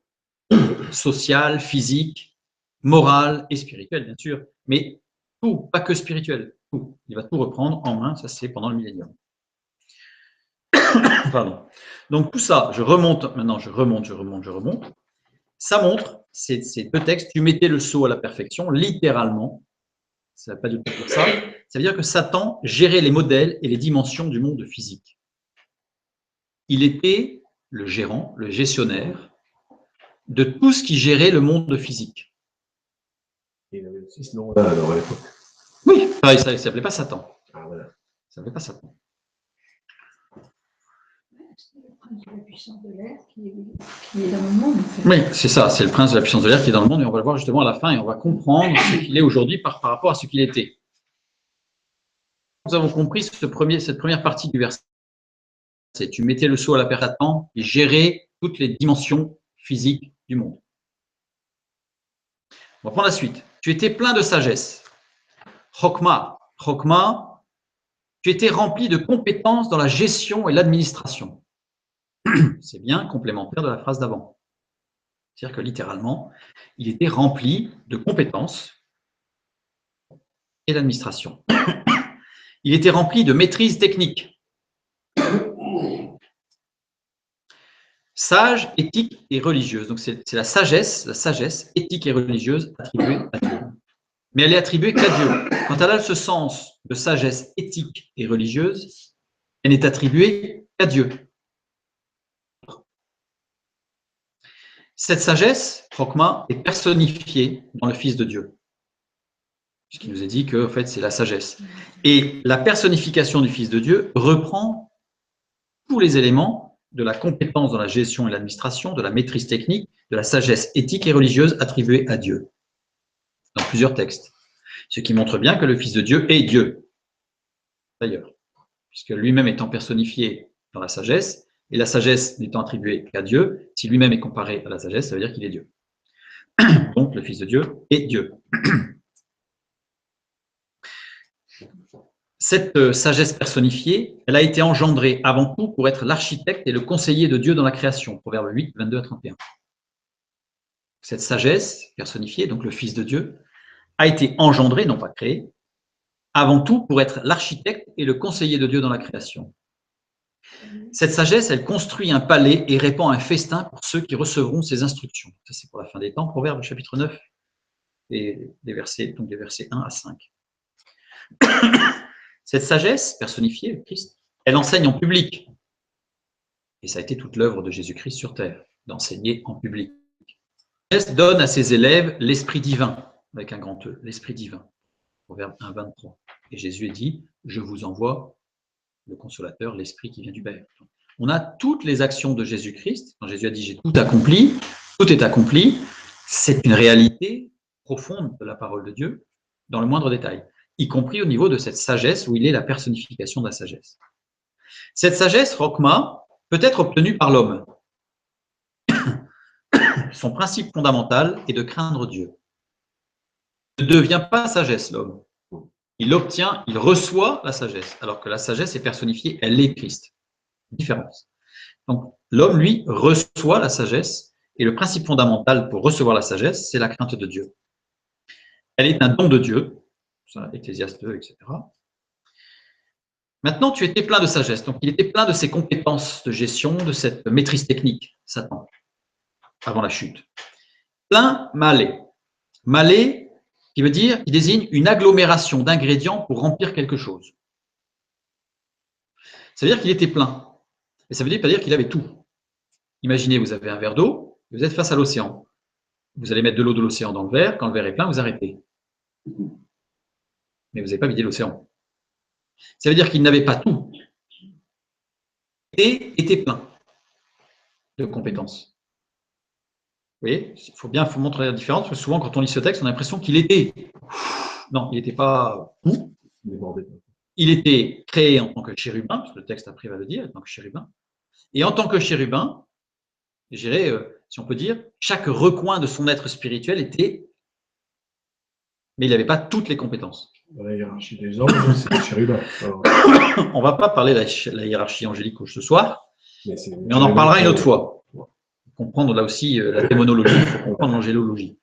sociales, physiques, morales et spirituelles, bien sûr, mais tout, pas que spirituel, tout. Il va tout reprendre en main, ça c'est pendant le millénium. Pardon. Donc tout ça, je remonte, maintenant je remonte. Ça montre, ces deux textes, tu mettais le sceau à la perfection, littéralement, ça ne veut pas du tout dire ça, ça veut dire que Satan gérait les modèles et les dimensions du monde physique. Il était le gérant, le gestionnaire de tout ce qui gérait le monde physique. Et il avait aussi ce nom-là alors à l'époque. Oui, ça ne s'appelait pas Satan. Ah voilà. Ça ne s'appelait pas Satan. C'est le prince de la puissance de l'air qui est dans le monde. En fait. Oui, c'est ça, c'est le prince de la puissance de l'air qui est dans le monde, et on va le voir justement à la fin, et on va comprendre ce qu'il est aujourd'hui par rapport à ce qu'il était. Nous avons compris cette première partie du verset. Tu mettais le seau à la perte à temps et gérer toutes les dimensions physiques du monde. On va prendre la suite. Tu étais plein de sagesse. Chokma. Chokma, tu étais rempli de compétences dans la gestion et l'administration. C'est bien complémentaire de la phrase d'avant. C'est-à-dire que littéralement, il était rempli de compétences et d'administration. Il était rempli de maîtrise technique. Sage, éthique et religieuse. Donc c'est la sagesse éthique et religieuse attribuée à Dieu. Mais elle est attribuée qu'à Dieu. Quand elle a ce sens de sagesse éthique et religieuse, elle n'est attribuée qu'à Dieu. Cette sagesse, Chokma, est personnifiée dans le Fils de Dieu. Puisqu'il nous est dit que en fait, c'est la sagesse. Et la personnification du Fils de Dieu reprend tous les éléments de la compétence dans la gestion et l'administration, de la maîtrise technique, de la sagesse éthique et religieuse attribuée à Dieu, dans plusieurs textes. Ce qui montre bien que le Fils de Dieu est Dieu, d'ailleurs, puisque lui-même étant personnifié dans la sagesse, et la sagesse n'étant attribuée qu'à Dieu, si lui-même est comparé à la sagesse, ça veut dire qu'il est Dieu. Donc, le Fils de Dieu est Dieu. Cette sagesse personnifiée, elle a été engendrée avant tout pour être l'architecte et le conseiller de Dieu dans la création. Proverbe 8, 22 à 31. Cette sagesse personnifiée, donc le Fils de Dieu, a été engendrée, non pas créée, avant tout pour être l'architecte et le conseiller de Dieu dans la création. Cette sagesse, elle construit un palais et répand un festin pour ceux qui recevront ses instructions. Ça, c'est pour la fin des temps, Proverbe chapitre 9, et des versets 1 à 5. Cette sagesse personnifiée, le Christ, elle enseigne en public. Et ça a été toute l'œuvre de Jésus-Christ sur terre, d'enseigner en public. La sagesse donne à ses élèves l'esprit divin, avec un grand E, l'esprit divin. Proverbe 1, 23. Et Jésus est dit, je vous envoie le consolateur, l'esprit qui vient du Père. On a toutes les actions de Jésus-Christ. Quand Jésus a dit, j'ai tout accompli, tout est accompli, c'est une réalité profonde de la parole de Dieu, dans le moindre détail, y compris au niveau de cette sagesse où il est la personnification de la sagesse. Cette sagesse, Chokma, peut être obtenue par l'homme. Son principe fondamental est de craindre Dieu. Il ne devient pas sagesse, l'homme. Il obtient, il reçoit la sagesse, alors que la sagesse est personnifiée, elle est Christ. Différence. Donc, l'homme, lui, reçoit la sagesse, et le principe fondamental pour recevoir la sagesse, c'est la crainte de Dieu. Elle est un don de Dieu, ça, Ecclésiaste 2, etc. Maintenant, tu étais plein de sagesse, donc il était plein de ses compétences de gestion, de cette maîtrise technique, Satan, avant la chute. Plein, malé. Malé, qui veut dire, qui désigne une agglomération d'ingrédients pour remplir quelque chose. Ça veut dire qu'il était plein. Et ça veut pas dire qu'il avait tout. Imaginez, vous avez un verre d'eau, vous êtes face à l'océan. Vous allez mettre de l'eau de l'océan dans le verre, quand le verre est plein, vous arrêtez. Mais vous n'avez pas vidé l'océan. Ça veut dire qu'il n'avait pas tout. Et était plein de compétences. Vous voyez, il faut montrer la différence, parce que souvent, quand on lit ce texte, on a l'impression qu'il était. Non, il n'était pas tout. Il était créé en tant que chérubin, parce que le texte après va le dire, en tant que chérubin. Et en tant que chérubin, je dirais, si on peut dire, chaque recoin de son être spirituel était. Mais il n'avait pas toutes les compétences. Dans la hiérarchie des anges, c'est le chérubin. On ne va pas parler de la hiérarchie angélique ce soir, mais on en parlera une autre fois. Pour comprendre là aussi la démonologie, il faut comprendre l'angélologie.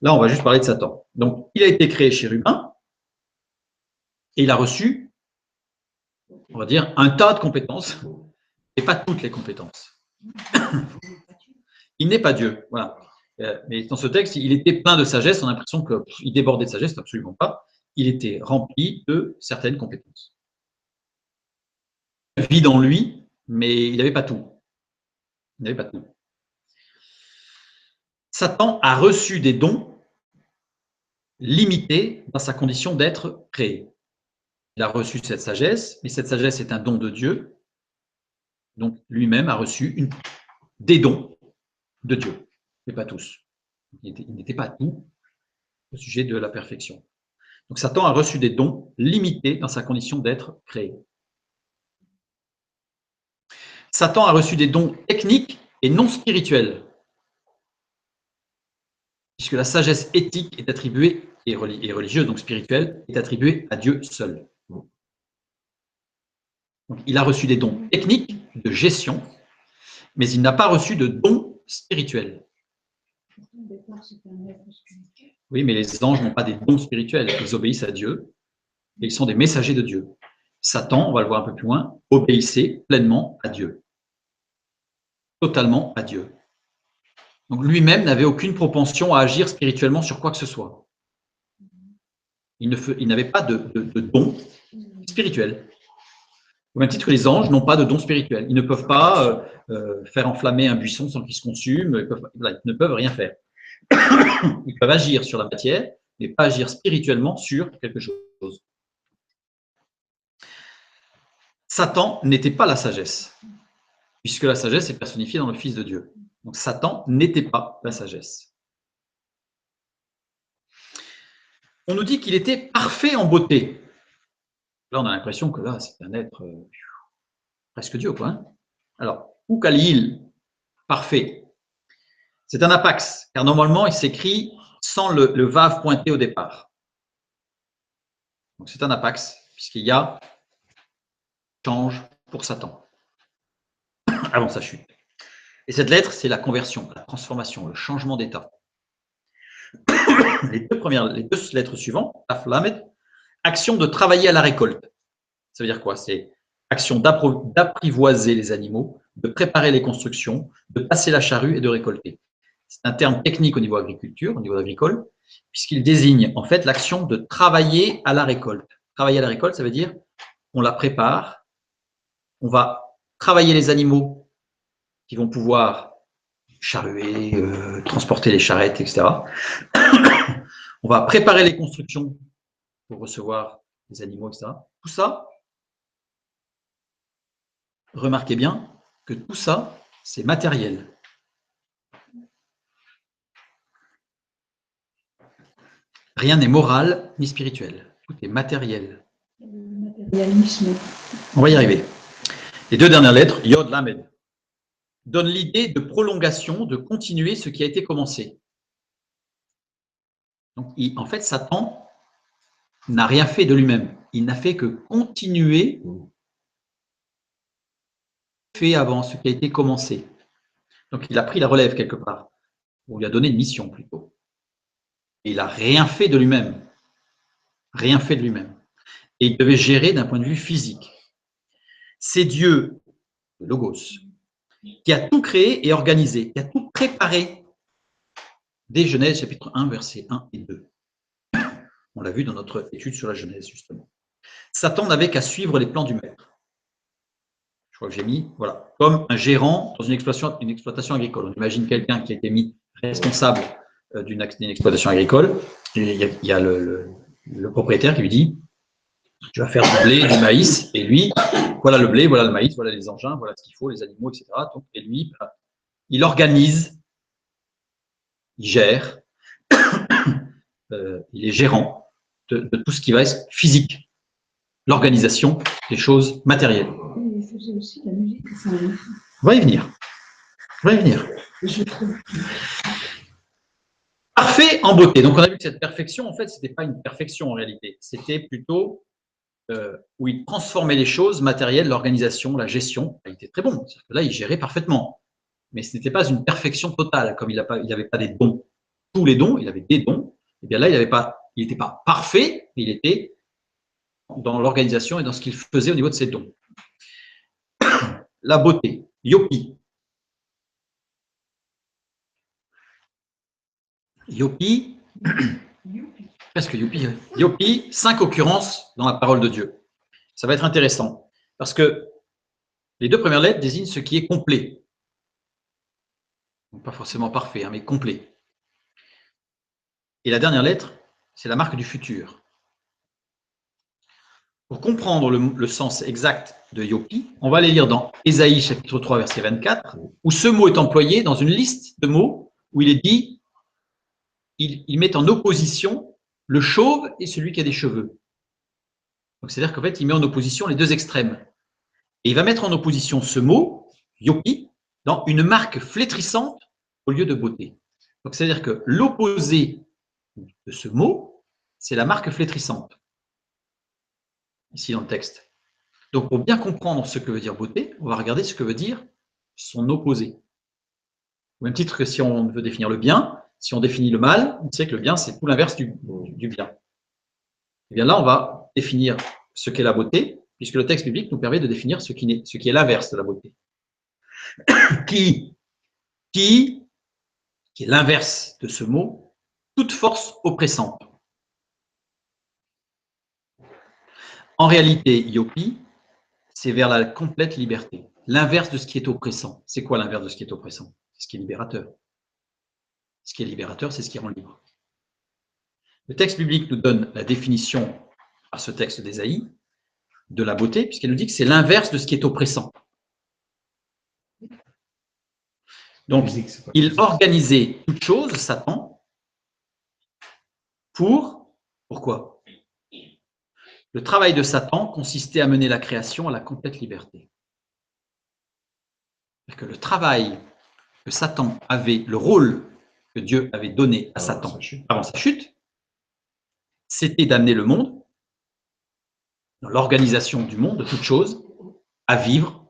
Là, on va juste parler de Satan. Donc, il a été créé chérubin et il a reçu, on va dire, un tas de compétences et pas toutes les compétences. Il n'est pas Dieu, voilà. Mais dans ce texte, il était plein de sagesse, on a l'impression qu'il débordait de sagesse, absolument pas. Il était rempli de certaines compétences. Il vit dans lui, mais il n'avait pas tout. Il n'avait pas tout. Satan a reçu des dons limités dans sa condition d'être créé. Il a reçu cette sagesse, mais cette sagesse est un don de Dieu. Donc, lui-même a reçu des dons de Dieu, mais pas tous. Il n'était pas tout au sujet de la perfection. Donc, Satan a reçu des dons limités dans sa condition d'être créé. Satan a reçu des dons techniques et non spirituels, puisque la sagesse éthique est attribuée, et religieuse, donc spirituelle, est attribuée à Dieu seul. Donc, il a reçu des dons techniques de gestion, mais il n'a pas reçu de dons spirituels. Oui, mais les anges n'ont pas des dons spirituels, ils obéissent à Dieu, et ils sont des messagers de Dieu. Satan, on va le voir un peu plus loin, obéissait pleinement à Dieu, totalement à Dieu. Donc lui-même n'avait aucune propension à agir spirituellement sur quoi que ce soit. Il n'avait pas de dons spirituels. Au même titre que les anges n'ont pas de dons spirituels. Ils ne peuvent pas faire enflammer un buisson sans qu'il se consume. Ils ne peuvent rien faire. Ils peuvent agir sur la matière, mais pas agir spirituellement sur quelque chose. Satan n'était pas la sagesse, puisque la sagesse est personnifiée dans le Fils de Dieu. Donc Satan n'était pas la sagesse. On nous dit qu'il était parfait en beauté. Là, on a l'impression que là, c'est un être presque Dieu, quoi. Hein. Alors, Oukalil, parfait. C'est un apax, car normalement, il s'écrit sans le vav pointé au départ. Donc, c'est un apax, puisqu'il y a change pour Satan, avant sa chute. Et cette lettre, c'est la conversion, la transformation, le changement d'état. Les deux lettres suivantes, Aflamed, action de travailler à la récolte. Ça veut dire quoi? C'est action d'apprivoiser les animaux, de préparer les constructions, de passer la charrue et de récolter. C'est un terme technique au niveau agriculture, au niveau agricole, puisqu'il désigne en fait l'action de travailler à la récolte. Travailler à la récolte, ça veut dire on la prépare, on va travailler les animaux qui vont pouvoir charruer, transporter les charrettes, etc. On va préparer les constructions pour recevoir les animaux, etc. Tout ça, remarquez bien que tout ça, c'est matériel. Rien n'est moral ni spirituel. Tout est matériel. Matérialisme. On va y arriver. Les deux dernières lettres, Yod, Lamed, donnent l'idée de prolongation, de continuer ce qui a été commencé. Donc, en fait, Satan n'a rien fait de lui-même. Il n'a fait que continuer fait avant ce qui a été commencé. Donc, il a pris la relève quelque part. On lui a donné une mission plutôt. Et il n'a rien fait de lui-même. Rien fait de lui-même. Et il devait gérer d'un point de vue physique. C'est Dieu, le Logos, qui a tout créé et organisé, qui a tout préparé dès Genèse chapitre 1, versets 1 et 2. On l'a vu dans notre étude sur la Genèse, justement. Satan n'avait qu'à suivre les plans du maître. Je crois que j'ai mis, voilà, comme un gérant dans une exploitation agricole. On imagine quelqu'un qui a été mis responsable d'une exploitation agricole, et il y a le propriétaire qui lui dit tu vas faire du blé, du maïs, et lui, voilà le blé, voilà le maïs, voilà les engins, voilà ce qu'il faut, les animaux, etc. Donc, et lui, il organise, il gère, il est gérant de tout ce qui va être physique, l'organisation des choses matérielles. Il faisait aussi de la musique. On va y venir. On va y venir. Parfait en beauté. Donc, on a vu que cette perfection, en fait, ce n'était pas une perfection en réalité. C'était plutôt où il transformait les choses matérielles, l'organisation, la gestion. Il était très bon. Là, il gérait parfaitement. Mais ce n'était pas une perfection totale, comme il n'avait pas des dons. Tous les dons, il avait des dons. Et bien là, il n'était pas parfait, mais il était dans l'organisation et dans ce qu'il faisait au niveau de ses dons. La beauté, Yopi. Yopi, presque Yopi. Yopi, 5 occurrences dans la parole de Dieu. Ça va être intéressant, parce que les deux premières lettres désignent ce qui est complet. Donc, pas forcément parfait, hein, mais complet. Et la dernière lettre, c'est la marque du futur. pour comprendre le sens exact de Yopi, on va aller lire dans Ésaïe chapitre 3, verset 24, où ce mot est employé dans une liste de mots où il est dit, il met en opposition le chauve et celui qui a des cheveux. Donc c'est-à-dire qu'en fait, il met en opposition les deux extrêmes. Et il va mettre en opposition ce mot, Yopi, dans une marque flétrissante au lieu de beauté. Donc c'est-à-dire que l'opposé de ce mot, c'est la marque flétrissante, ici dans le texte. Donc pour bien comprendre ce que veut dire beauté, on va regarder ce que veut dire son opposé. Au même titre que si on veut définir le bien, si on définit le mal, on sait que le bien, c'est tout l'inverse du bien. Et bien là, on va définir ce qu'est la beauté, puisque le texte biblique nous permet de définir ce qui est l'inverse de la beauté. Qui est l'inverse de ce mot, toute force oppressante. En réalité, Yopi, c'est vers la complète liberté. L'inverse de ce qui est oppressant. C'est quoi l'inverse de ce qui est oppressant? C'est ce qui est libérateur. Ce qui est libérateur, c'est ce qui rend libre. Le texte biblique nous donne la définition, à ce texte d'Ésaïe, de la beauté, puisqu'il nous dit que c'est l'inverse de ce qui est oppressant. Donc, il organisait toute chose, Satan, pourquoi? Le travail de Satan consistait à mener la création à la complète liberté. C'est-à-dire que le travail que Satan avait, le rôle que Dieu avait donné à Satan avant sa chute, c'était d'amener le monde, dans l'organisation du monde, de toute chose, à vivre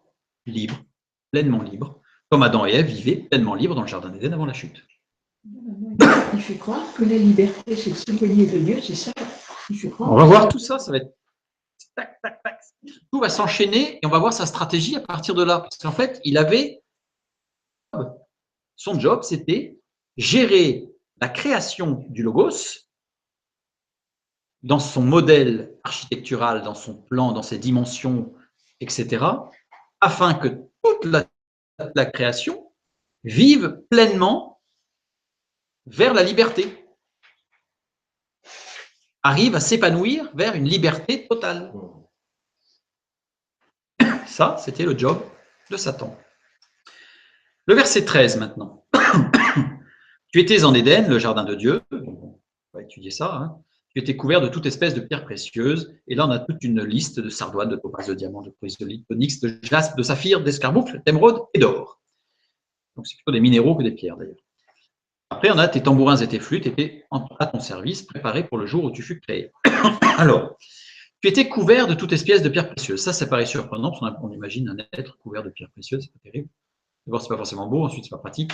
libre, pleinement libre, comme Adam et Ève vivaient pleinement libres dans le jardin d'Éden avant la chute. Il fait croire que la liberté, c'est de s'éloigner de Dieu, c'est ça. On va voir tout ça, ça va être tac, tac, tac. Tout va s'enchaîner et on va voir sa stratégie à partir de là. Parce qu'en fait, il avait son job, c'était gérer la création du Logos dans son modèle architectural, dans son plan, dans ses dimensions, etc., afin que toute la création vive pleinement vers la liberté, arrive à s'épanouir vers une liberté totale. Ça, c'était le job de Satan. Le verset 13 maintenant. Tu étais en Éden, le jardin de Dieu. On va étudier ça. Hein. Tu étais couvert de toute espèce de pierres précieuses. Et là, on a toute une liste de sardoine, de topaz, de diamant, de chrysolite, d'onyx, de jaspe, de saphir, d'escarboucle, d'émeraude et d'or. Donc, c'est plutôt des minéraux que des pierres, d'ailleurs. Après, on a tes tambourins et tes flûtes étaient à ton service, préparés pour le jour où tu fus créé. Alors, tu étais couvert de toute espèce de pierres précieuses. Ça paraît surprenant, parce qu'on imagine un être couvert de pierres précieuses, c'est pas terrible. D'abord, c'est pas forcément beau, ensuite, c'est pas pratique.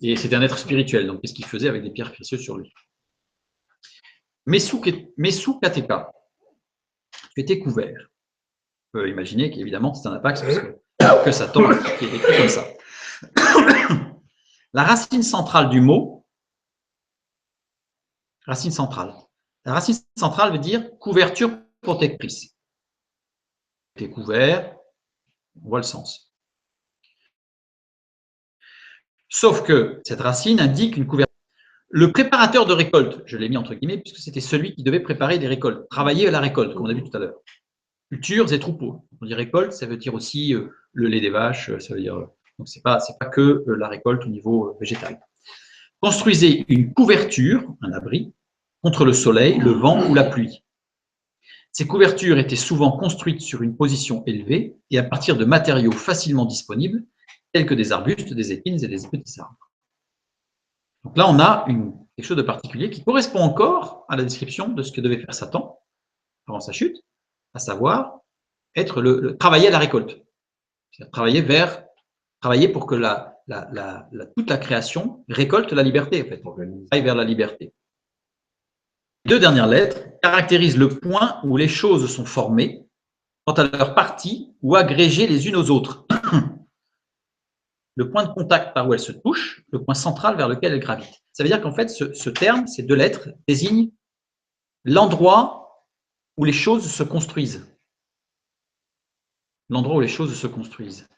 Et c'était un être spirituel, donc qu'est-ce qu'il faisait avec des pierres précieuses sur lui? Mesou Kateka, tu étais couvert. On peut imaginer qu'évidemment, c'est un apax, parce que ça tombe, qui est écrit comme ça. La racine centrale du mot, racine centrale. La racine centrale veut dire couverture protectrice. Tu es couvert, on voit le sens. Sauf que cette racine indique une couverture. Le préparateur de récolte, je l'ai mis entre guillemets, puisque c'était celui qui devait préparer des récoltes, travailler à la récolte, comme on a vu tout à l'heure. Cultures et troupeaux. On dit récolte, ça veut dire aussi le lait des vaches, ça veut dire. Donc, c'est pas que la récolte au niveau végétal. Construisez une couverture, un abri, contre le soleil, le vent ou la pluie. Ces couvertures étaient souvent construites sur une position élevée et à partir de matériaux facilement disponibles, tels que des arbustes, des épines et des petits arbres. Donc là, on a quelque chose de particulier qui correspond encore à la description de ce que devait faire Satan avant sa chute, à savoir travailler à la récolte. Travailler pour que toute la création récolte la liberté, en fait, aille vers la liberté. Les deux dernières lettres caractérisent le point où les choses sont formées quant à leur partie ou agrégées les unes aux autres. Le point de contact par où elles se touchent, le point central vers lequel elles gravitent. Ça veut dire qu'en fait, ce terme, ces deux lettres, désignent l'endroit où les choses se construisent. L'endroit où les choses se construisent.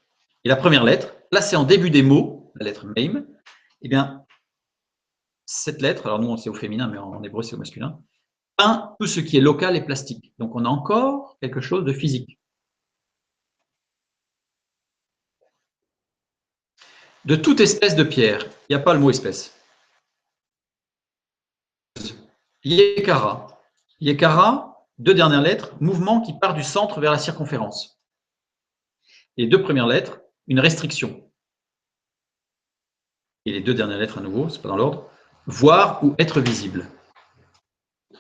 Et la première lettre, placée en début des mots, la lettre Meim, eh bien, cette lettre, alors nous c'est au féminin, mais en hébreu c'est au masculin, peint tout ce qui est local et plastique. Donc, on a encore quelque chose de physique. De toute espèce de pierre, il n'y a pas le mot espèce. Yekara. Yekara, 2 dernières lettres, mouvement qui part du centre vers la circonférence. Et les 2 premières lettres, une restriction. Et les 2 dernières lettres à nouveau, c'est pas dans l'ordre, voir ou être visible.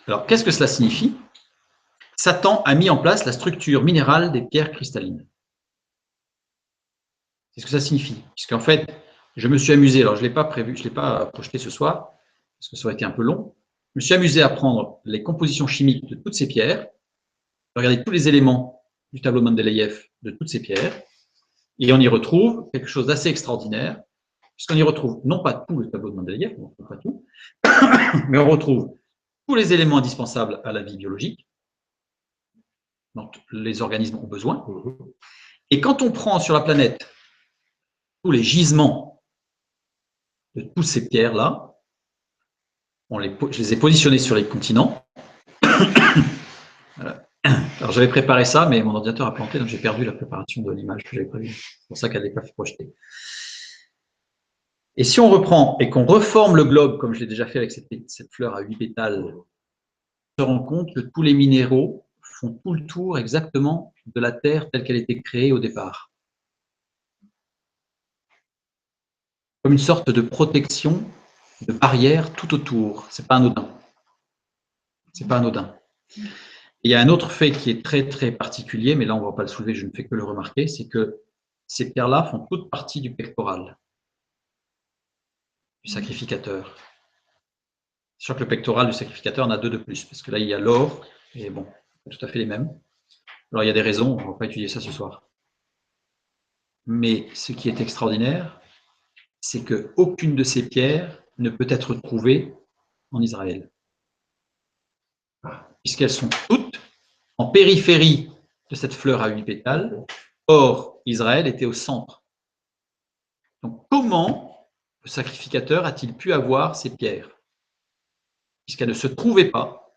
Alors, qu'est-ce que cela signifie? Satan a mis en place la structure minérale des pierres cristallines. C'est ce que ça signifie. Puisqu'en fait, je me suis amusé, alors je ne l'ai pas prévu, je ne l'ai pas projeté ce soir, parce que ça aurait été un peu long. Je me suis amusé à prendre les compositions chimiques de toutes ces pierres, de regarder tous les éléments du tableau de Mendeleïev de toutes ces pierres, et on y retrouve quelque chose d'assez extraordinaire, puisqu'on y retrouve non pas tout le tableau de Mendeleïev, on ne retrouve pas tout, mais on retrouve tous les éléments indispensables à la vie biologique, dont les organismes ont besoin. Et quand on prend sur la planète tous les gisements de toutes ces pierres-là, je les ai positionnés sur les continents. Voilà. Alors j'avais préparé ça, mais mon ordinateur a planté, donc j'ai perdu la préparation de l'image que j'avais prévue. C'est pour ça qu'elle n'est pas projetée. Et si on reprend et qu'on reforme le globe, comme je l'ai déjà fait avec cette fleur à 8 pétales, on se rend compte que tous les minéraux font tout le tour exactement de la Terre telle qu'elle était créée au départ. Comme une sorte de protection, de barrière tout autour. C'est pas anodin. C'est pas anodin. Il y a un autre fait qui est très très particulier, mais là on ne va pas le soulever, je ne fais que le remarquer, c'est que ces pierres-là font toute partie du pectoral, du sacrificateur. Je crois que le pectoral du sacrificateur en a 2 de plus, parce que là il y a l'or, et bon, tout à fait les mêmes. Alors il y a des raisons, on ne va pas étudier ça ce soir. Mais ce qui est extraordinaire, c'est qu'aucune de ces pierres ne peut être trouvée en Israël. Puisqu'elles sont toutes en périphérie de cette fleur à 8 pétales. Or, Israël était au centre. Donc, comment le sacrificateur a-t-il pu avoir ces pierres? Puisqu'elles ne se trouvaient pas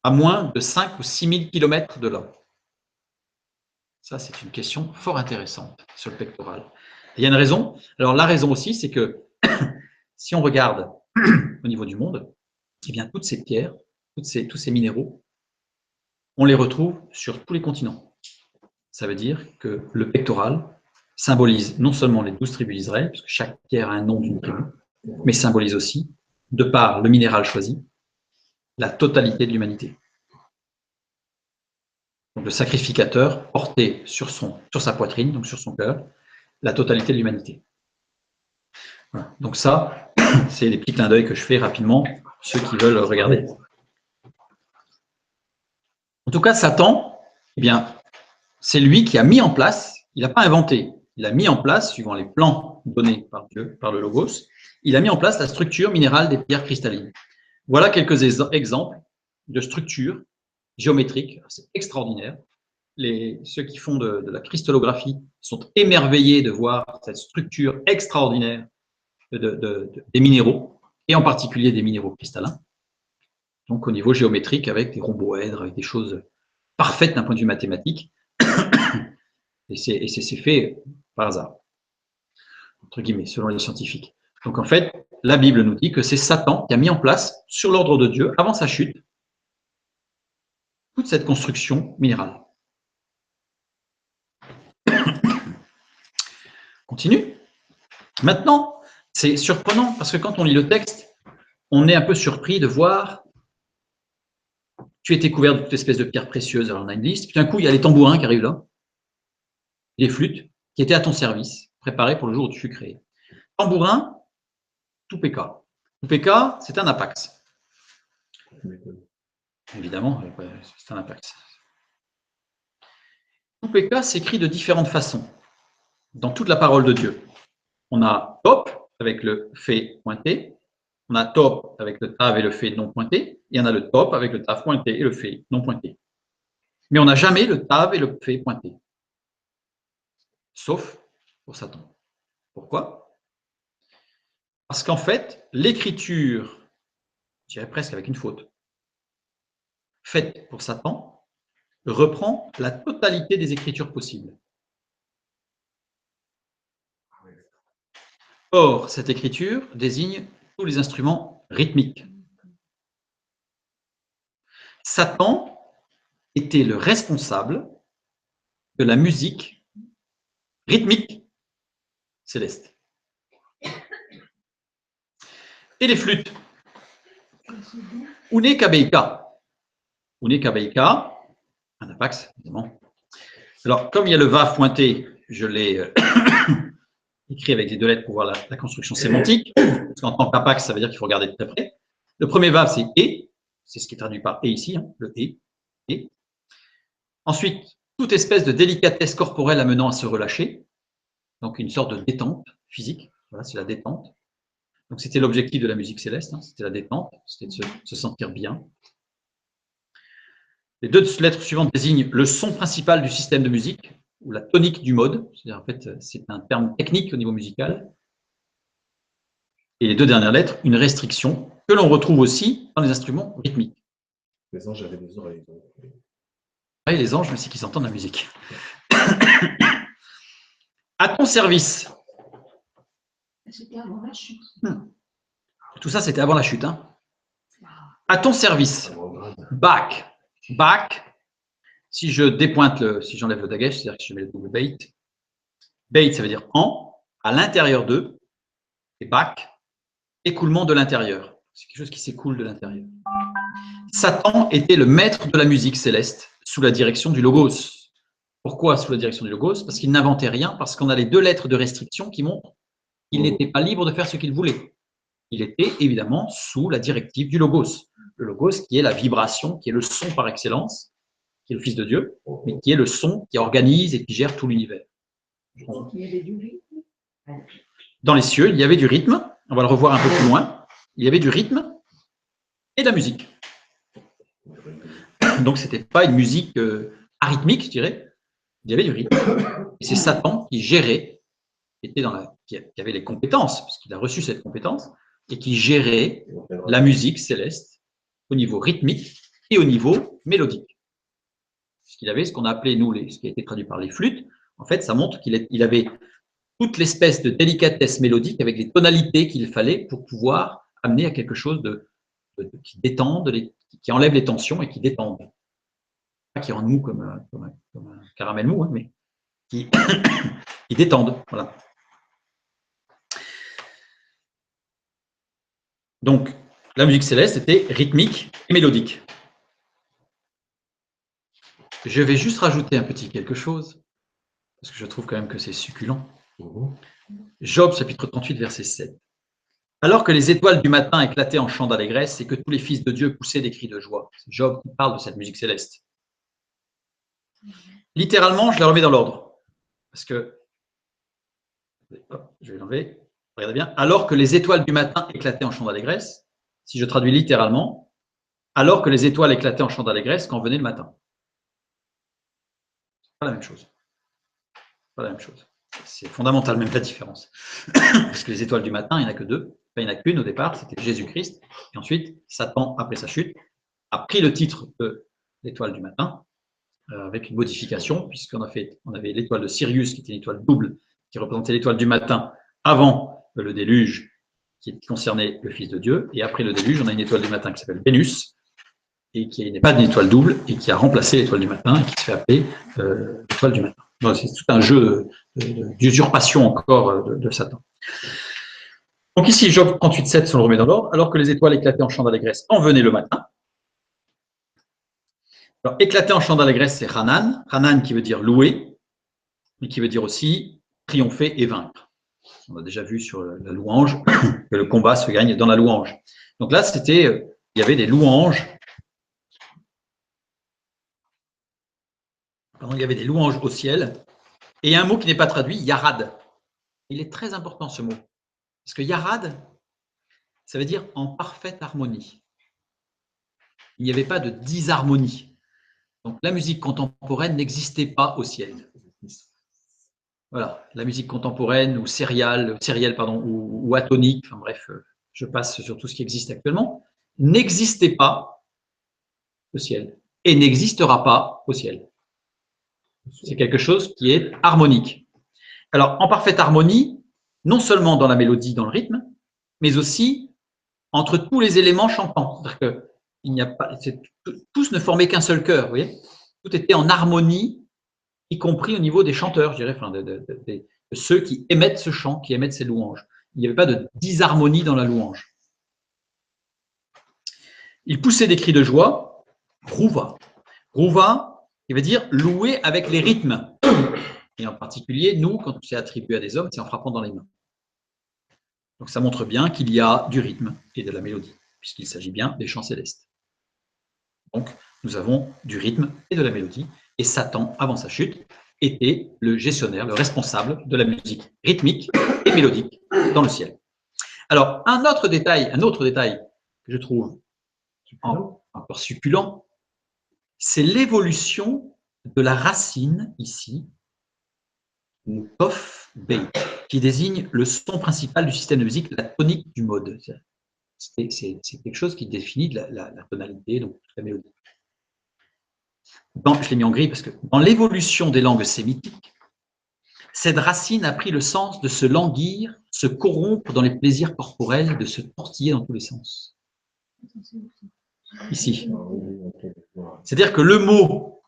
à moins de 5 ou 6 000 kilomètres de là. Ça, c'est une question fort intéressante sur le pectoral. Il y a une raison. Alors, la raison aussi, c'est que si on regarde au niveau du monde, eh bien, toutes ces pierres, tous ces minéraux, on les retrouve sur tous les continents. Ça veut dire que le pectoral symbolise non seulement les 12 tribus d'Israël, puisque chaque pierre a un nom d'une tribu, mais symbolise aussi, de par le minéral choisi, la totalité de l'humanité. Donc le sacrificateur portait sur sa poitrine, donc sur son cœur, la totalité de l'humanité. Voilà. Donc ça, c'est les petits clins d'œil que je fais rapidement, ceux qui veulent regarder. En tout cas, Satan, eh bien, c'est lui qui a mis en place, il n'a pas inventé, il a mis en place, suivant les plans donnés par Dieu, par le Logos, il a mis en place la structure minérale des pierres cristallines. Voilà quelques exemples de structures géométriques, c'est extraordinaire. Ceux qui font de la cristallographie sont émerveillés de voir cette structure extraordinaire des minéraux, et en particulier des minéraux cristallins, donc au niveau géométrique avec des rhomboèdres, avec des choses parfaites d'un point de vue mathématique, et c'est fait par hasard, entre guillemets, selon les scientifiques. Donc en fait, la Bible nous dit que c'est Satan qui a mis en place, sur l'ordre de Dieu, avant sa chute, toute cette construction minérale. Continue. Maintenant, c'est surprenant parce que quand on lit le texte, on est un peu surpris de voir tu étais couvert de toute espèce de pierres précieuses. Alors on a une liste. Puis d'un coup, il y a les tambourins qui arrivent là, les flûtes qui étaient à ton service, préparés pour le jour où tu fus créé. Tambourin, tout PK. Tout PK, c'est un apax. Évidemment, c'est un apax. Tout PK s'écrit de différentes façons dans toute la parole de Dieu. On a top avec le fait pointé, on a top avec le tav et le fait non pointé, et on a le top avec le tav pointé et le fait non pointé. Mais on n'a jamais le tav et le fait pointé. Sauf pour Satan. Pourquoi? Parce qu'en fait, l'écriture je dirais presque avec une faute, faite pour Satan, reprend la totalité des écritures possibles. Or, cette écriture désigne tous les instruments rythmiques. Satan était le responsable de la musique rythmique céleste. Et les flûtes. Une kabeika. Une kabeika, un apax, évidemment. Alors, comme il y a le va pointé, je l'ai écrit avec les deux lettres pour voir la construction sémantique. Parce qu'en tant qu'apax, ça veut dire qu'il faut regarder de très près. Le premier va, c'est et. C'est ce qui est traduit par et ici, hein, le et. Ensuite, toute espèce de délicatesse corporelle amenant à se relâcher. Donc, une sorte de détente physique. Voilà, c'est la détente. Donc, c'était l'objectif de la musique céleste. Hein, c'était la détente. C'était de se sentir bien. Les deux lettres suivantes désignent le son principal du système de musique, ou la tonique du mode. C'est-à-dire, en fait, c'est un terme technique au niveau musical. Et les deux dernières lettres, une restriction, que l'on retrouve aussi dans les instruments rythmiques. Les anges avaient des oreilles. Et les anges, mais c'est qu'ils entendent la musique. À ton service. C'était avant la chute. Tout ça, c'était avant la chute. Hein. À ton service. Back. Back. Si je dépointe si j'enlève le dagesh, c'est-à-dire que je mets le double bait. Bait, ça veut dire en, à l'intérieur d'eux. Et back, écoulement de l'intérieur. C'est quelque chose qui s'écoule de l'intérieur. Satan était le maître de la musique céleste sous la direction du Logos. Pourquoi sous la direction du Logos? Parce qu'il n'inventait rien, parce qu'on a les deux lettres de restriction qui montrent qu'il n'était pas libre de faire ce qu'il voulait. Il était évidemment sous la directive du Logos. Le Logos qui est la vibration, qui est le son par excellence, qui est le Fils de Dieu, mais qui est le son qui organise et qui gère tout l'univers. Dans les cieux, il y avait du rythme, on va le revoir un peu plus loin, il y avait du rythme et de la musique. Donc, ce n'était pas une musique arythmique, je dirais, il y avait du rythme. Et c'est Satan qui gérait, qui avait les compétences, puisqu'il a reçu cette compétence, et qui gérait la musique céleste au niveau rythmique et au niveau mélodique. Puisqu'il avait ce qu'on a appelé, nous, ce qui a été traduit par les flûtes, en fait, ça montre qu'il avait toute l'espèce de délicatesse mélodique avec les tonalités qu'il fallait pour pouvoir amener à quelque chose qui détende, qui enlève les tensions et qui détende. Pas qui rend mou comme un caramel mou, hein, mais qui détendent. Voilà. Donc, la musique céleste était rythmique et mélodique. Je vais juste rajouter un petit quelque chose, parce que je trouve quand même que c'est succulent. Job, chapitre 38, verset 7. Alors que les étoiles du matin éclataient en chants d'allégresse et que tous les fils de Dieu poussaient des cris de joie. C'est Job qui parle de cette musique céleste. Littéralement, je la remets dans l'ordre. Parce que, je vais l'enlever, regardez bien, alors que les étoiles du matin éclataient en chants d'allégresse, si je traduis littéralement, alors que les étoiles éclataient en chants d'allégresse quand venait le matin. Pas la même chose. Pas la même chose. C'est fondamental, même la différence. Parce que les étoiles du matin, il n'y en a que deux. Enfin, il n'y en a qu'une au départ, c'était Jésus-Christ. Et ensuite, Satan, après sa chute, a pris le titre de l'étoile du matin, avec une modification, puisqu'on avait l'étoile de Sirius, qui était une étoile double, qui représentait l'étoile du matin avant le déluge, qui concernait le Fils de Dieu. Et après le déluge, on a une étoile du matin qui s'appelle Vénus, et qui n'est pas d'une étoile double, et qui a remplacé l'étoile du matin, et qui se fait appeler l'étoile du matin. Donc, c'est tout un jeu d'usurpation encore de Satan. Donc ici, Job 38,7, si on le remet dans l'ordre, alors que les étoiles éclataient en chants d'allégresse, en venait le matin. Alors, éclater en chants d'allégresse, c'est Hanan. Hanan qui veut dire louer, mais qui veut dire aussi triompher et vaincre. On a déjà vu sur la louange que le combat se gagne dans la louange. Donc là, il y avait des louanges. Pardon, il y avait des louanges au ciel. Et il y a un mot qui n'est pas traduit, yarad. Il est très important ce mot. Parce que yarad, ça veut dire en parfaite harmonie. Il n'y avait pas de disharmonie. Donc la musique contemporaine n'existait pas au ciel. Voilà, la musique contemporaine ou sérielle, ou atonique, enfin bref, je passe sur tout ce qui existe actuellement. n'existait pas au ciel et n'existera pas au ciel. C'est quelque chose qui est harmonique. Alors, en parfaite harmonie, non seulement dans la mélodie, dans le rythme, mais aussi entre tous les éléments chantants. C'est-à-dire que il n'y a pas, tous ne formaient qu'un seul chœur, vous voyez. Tout était en harmonie, y compris au niveau des chanteurs, je dirais, enfin, de ceux qui émettent ce chant, qui émettent ces louanges. Il n'y avait pas de disharmonie dans la louange. Il poussait des cris de joie, rouva. Rouva, il veut dire louer avec les rythmes. Et en particulier, nous, quand c'est attribué à des hommes, c'est en frappant dans les mains. Donc ça montre bien qu'il y a du rythme et de la mélodie, puisqu'il s'agit bien des chants célestes. Donc, nous avons du rythme et de la mélodie, et Satan, avant sa chute, était le gestionnaire, le responsable de la musique rythmique et mélodique dans le ciel. Alors, un autre détail que je trouve encore succulent, c'est l'évolution de la racine ici, Kof Beit, qui désigne le son principal du système de musique, la tonique du mode. C'est quelque chose qui définit la tonalité, donc la mélodie. Je l'ai mis en gris parce que dans l'évolution des langues sémitiques, cette racine a pris le sens de se languir, se corrompre dans les plaisirs corporels, de se tortiller dans tous les sens. Ici. C'est-à-dire que le mot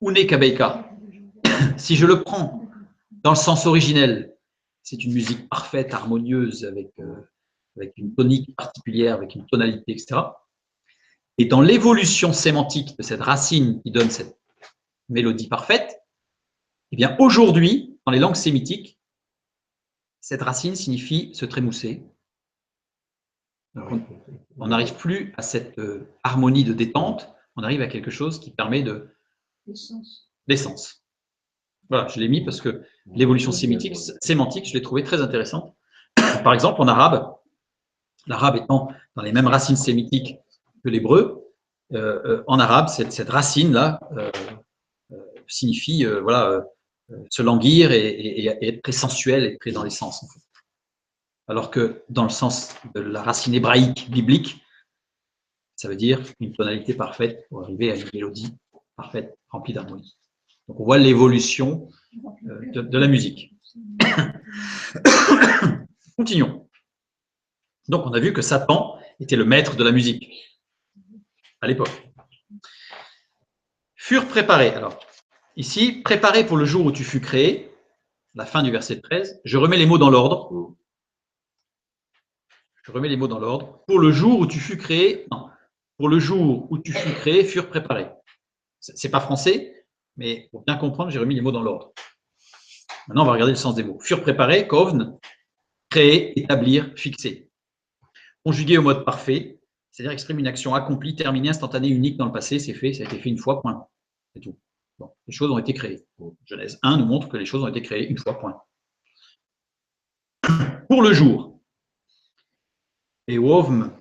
Une Kabeika, si je le prends dans le sens originel, c'est une musique parfaite, harmonieuse, avec une tonique particulière, avec une tonalité, etc. Et dans l'évolution sémantique de cette racine qui donne cette mélodie parfaite, eh bien aujourd'hui, dans les langues sémitiques, cette racine signifie se trémousser. On n'arrive plus à cette harmonie de détente, on arrive à quelque chose qui permet de l'essence. Voilà, je l'ai mis parce que l'évolution sémantique, je l'ai trouvé très intéressante. Par exemple, en arabe, l'arabe étant dans les mêmes racines sémitiques que l'hébreu, en arabe, cette racine-là signifie se languir et être très sensuel et très dans les sens. En fait. Alors que dans le sens de la racine hébraïque biblique, ça veut dire une tonalité parfaite pour arriver à une mélodie parfaite, remplie d'harmonie. Donc on voit l'évolution de la musique. Continuons. Donc on a vu que Satan était le maître de la musique à l'époque. Furent préparés. Alors, ici, préparés pour le jour où tu fus créé, la fin du verset 13, je remets les mots dans l'ordre. Je remets les mots dans l'ordre. Pour le jour où tu fus créé, non. Pour le jour où tu fus créé, furent préparés. C'est pas français, mais pour bien comprendre, j'ai remis les mots dans l'ordre. Maintenant, on va regarder le sens des mots. Furent préparés, kovn, créer, établir, fixer. Conjugué au mode parfait, c'est-à-dire exprime une action accomplie, terminée, instantanée, unique dans le passé, c'est fait, ça a été fait une fois, point. C'est tout. Bon, les choses ont été créées. Genèse 1 nous montre que les choses ont été créées une fois, point. Pour le jour. Beovm.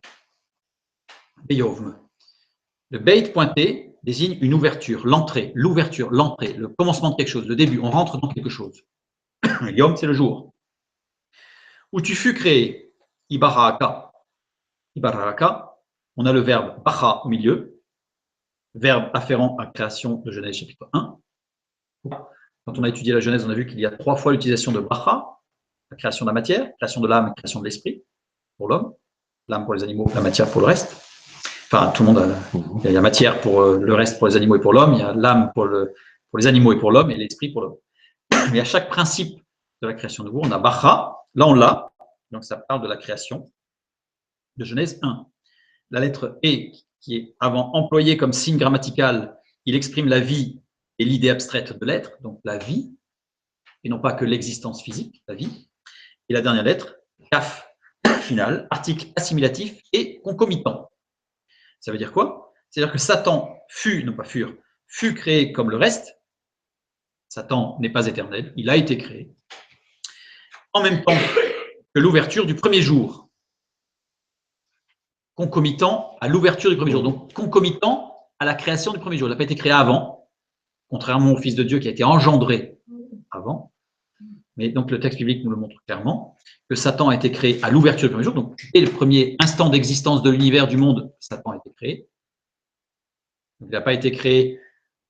Le beit pointé désigne une ouverture, l'entrée, l'ouverture, l'entrée, le commencement de quelque chose, le début, on rentre dans quelque chose. Yom, c'est le jour. Où tu fus créé, Ibaraka. Ibaraka, on a le verbe bacha au milieu, verbe afférent à création de Genèse chapitre 1. Quand on a étudié la Genèse, on a vu qu'il y a 3 fois l'utilisation de bacha, la création de la matière, création de l'âme et création de l'esprit pour l'homme, l'âme pour les animaux, la matière pour le reste. Enfin, tout le monde il y a la matière pour le reste pour les animaux et pour l'homme, il y a l'âme pour les animaux et pour l'homme, et l'esprit pour l'homme. Mais à chaque principe de la création nouveau, on a bacha, là on l'a, donc ça parle de la création de Genèse 1. La lettre E, qui est avant employée comme signe grammatical, il exprime la vie et l'idée abstraite de l'être, donc la vie, et non pas que l'existence physique, la vie. Et la dernière lettre, kaf, final, article assimilatif et concomitant. Ça veut dire quoi? C'est-à-dire que Satan fut créé comme le reste. Satan n'est pas éternel, il a été créé. En même temps que l'ouverture du premier jour. Concomitant à l'ouverture du premier jour. Donc, concomitant à la création du premier jour. Il n'a pas été créé avant, contrairement au Fils de Dieu qui a été engendré avant. Mais donc le texte biblique nous le montre clairement, que Satan a été créé à l'ouverture du premier jour, donc dès le premier instant d'existence de l'univers, du monde, Satan a été créé. Donc, il n'a pas été créé,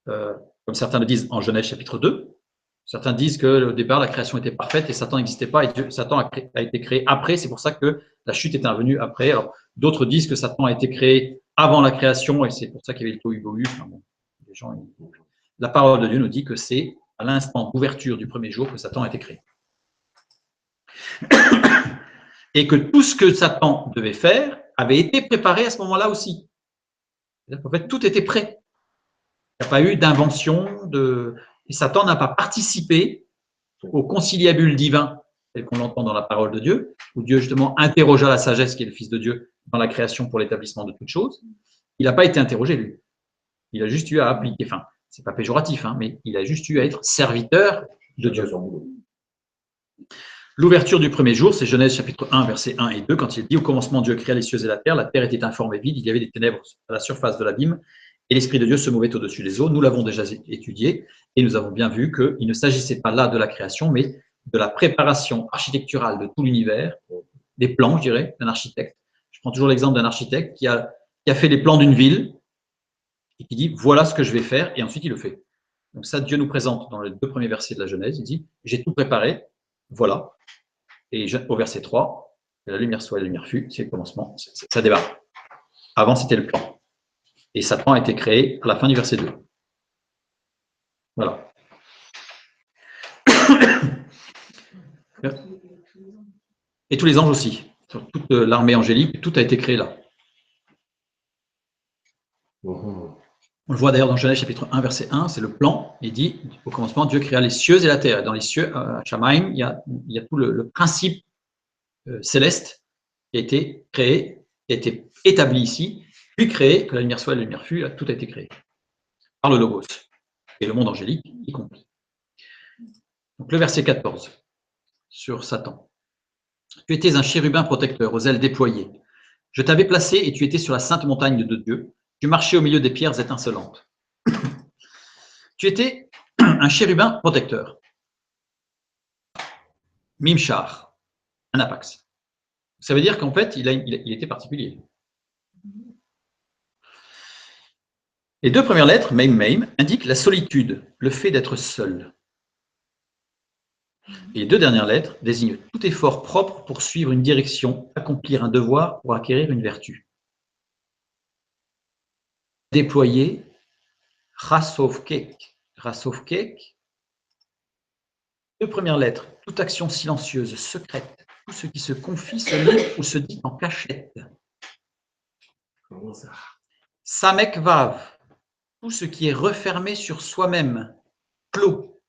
comme certains le disent, en Genèse chapitre 2. Certains disent qu'au départ, la création était parfaite et Satan n'existait pas, et Satan a été créé après, c'est pour ça que la chute est intervenue après. Alors, d'autres disent que Satan a été créé avant la création, et c'est pour ça qu'il y avait le tohu-bohu. Enfin, bon, les gens, la parole de Dieu nous dit que c'est à l'instant d'ouverture du premier jour que Satan a été créé. Et que tout ce que Satan devait faire avait été préparé à ce moment-là aussi. C'est-à-dire qu'en fait, tout était prêt. Il n'y a pas eu d'invention, et Satan n'a pas participé au conciliabule divin, tel qu'on l'entend dans la parole de Dieu, où Dieu justement interrogea la sagesse qui est le Fils de Dieu dans la création pour l'établissement de toutes choses. Il n'a pas été interrogé, lui. Il a juste eu à appliquer, enfin, c'est pas péjoratif, hein, mais il a juste eu à être serviteur de Dieu. L'ouverture du premier jour, c'est Genèse chapitre 1, versets 1 et 2, quand il dit « Au commencement, Dieu créa les cieux et la terre était informe et vide, il y avait des ténèbres à la surface de l'abîme, et l'Esprit de Dieu se mouvait au-dessus des eaux. » Nous l'avons déjà étudié, et nous avons bien vu qu'il ne s'agissait pas là de la création, mais de la préparation architecturale de tout l'univers, des plans, je dirais, d'un architecte. Je prends toujours l'exemple d'un architecte qui a fait les plans d'une ville, et qui dit « Voilà ce que je vais faire », et ensuite il le fait. Donc ça, Dieu nous présente dans les 2 premiers versets de la Genèse, il dit « J'ai tout préparé, voilà ». Et au verset 3, la lumière soit, la lumière fut, c'est le commencement, ça démarre. Avant, c'était le plan. Et Satan a été créé à la fin du verset 2. Voilà. Et tous les anges aussi. Sur toute l'armée angélique, tout a été créé là. On le voit d'ailleurs dans Genèse chapitre 1, verset 1, c'est le plan. Il dit, au commencement, Dieu créa les cieux et la terre. Et dans les cieux, à Shamaim, il y a tout le principe céleste qui a été créé, qui a été établi ici, puis créé, que la lumière soit, la lumière fut, là, tout a été créé par le Logos et le monde angélique y compris. Donc le verset 14 sur Satan. Tu étais un chérubin protecteur aux ailes déployées. Je t'avais placé et tu étais sur la sainte montagne de Dieu. Tu marchais au milieu des pierres étincelantes. Tu étais un chérubin protecteur. Mimchar, un apax. Ça veut dire qu'en fait, il était particulier. Les 2 premières lettres, Meim, indiquent la solitude, le fait d'être seul. Et les 2 dernières lettres désignent tout effort propre pour suivre une direction, accomplir un devoir ou acquérir une vertu. Déployer, Rasovkek. Rasovkek, 2 premières lettres, toute action silencieuse, secrète, tout ce qui se confie, se livre ou se dit en cachette. Samek Vav, tout ce qui est refermé sur soi-même, clos.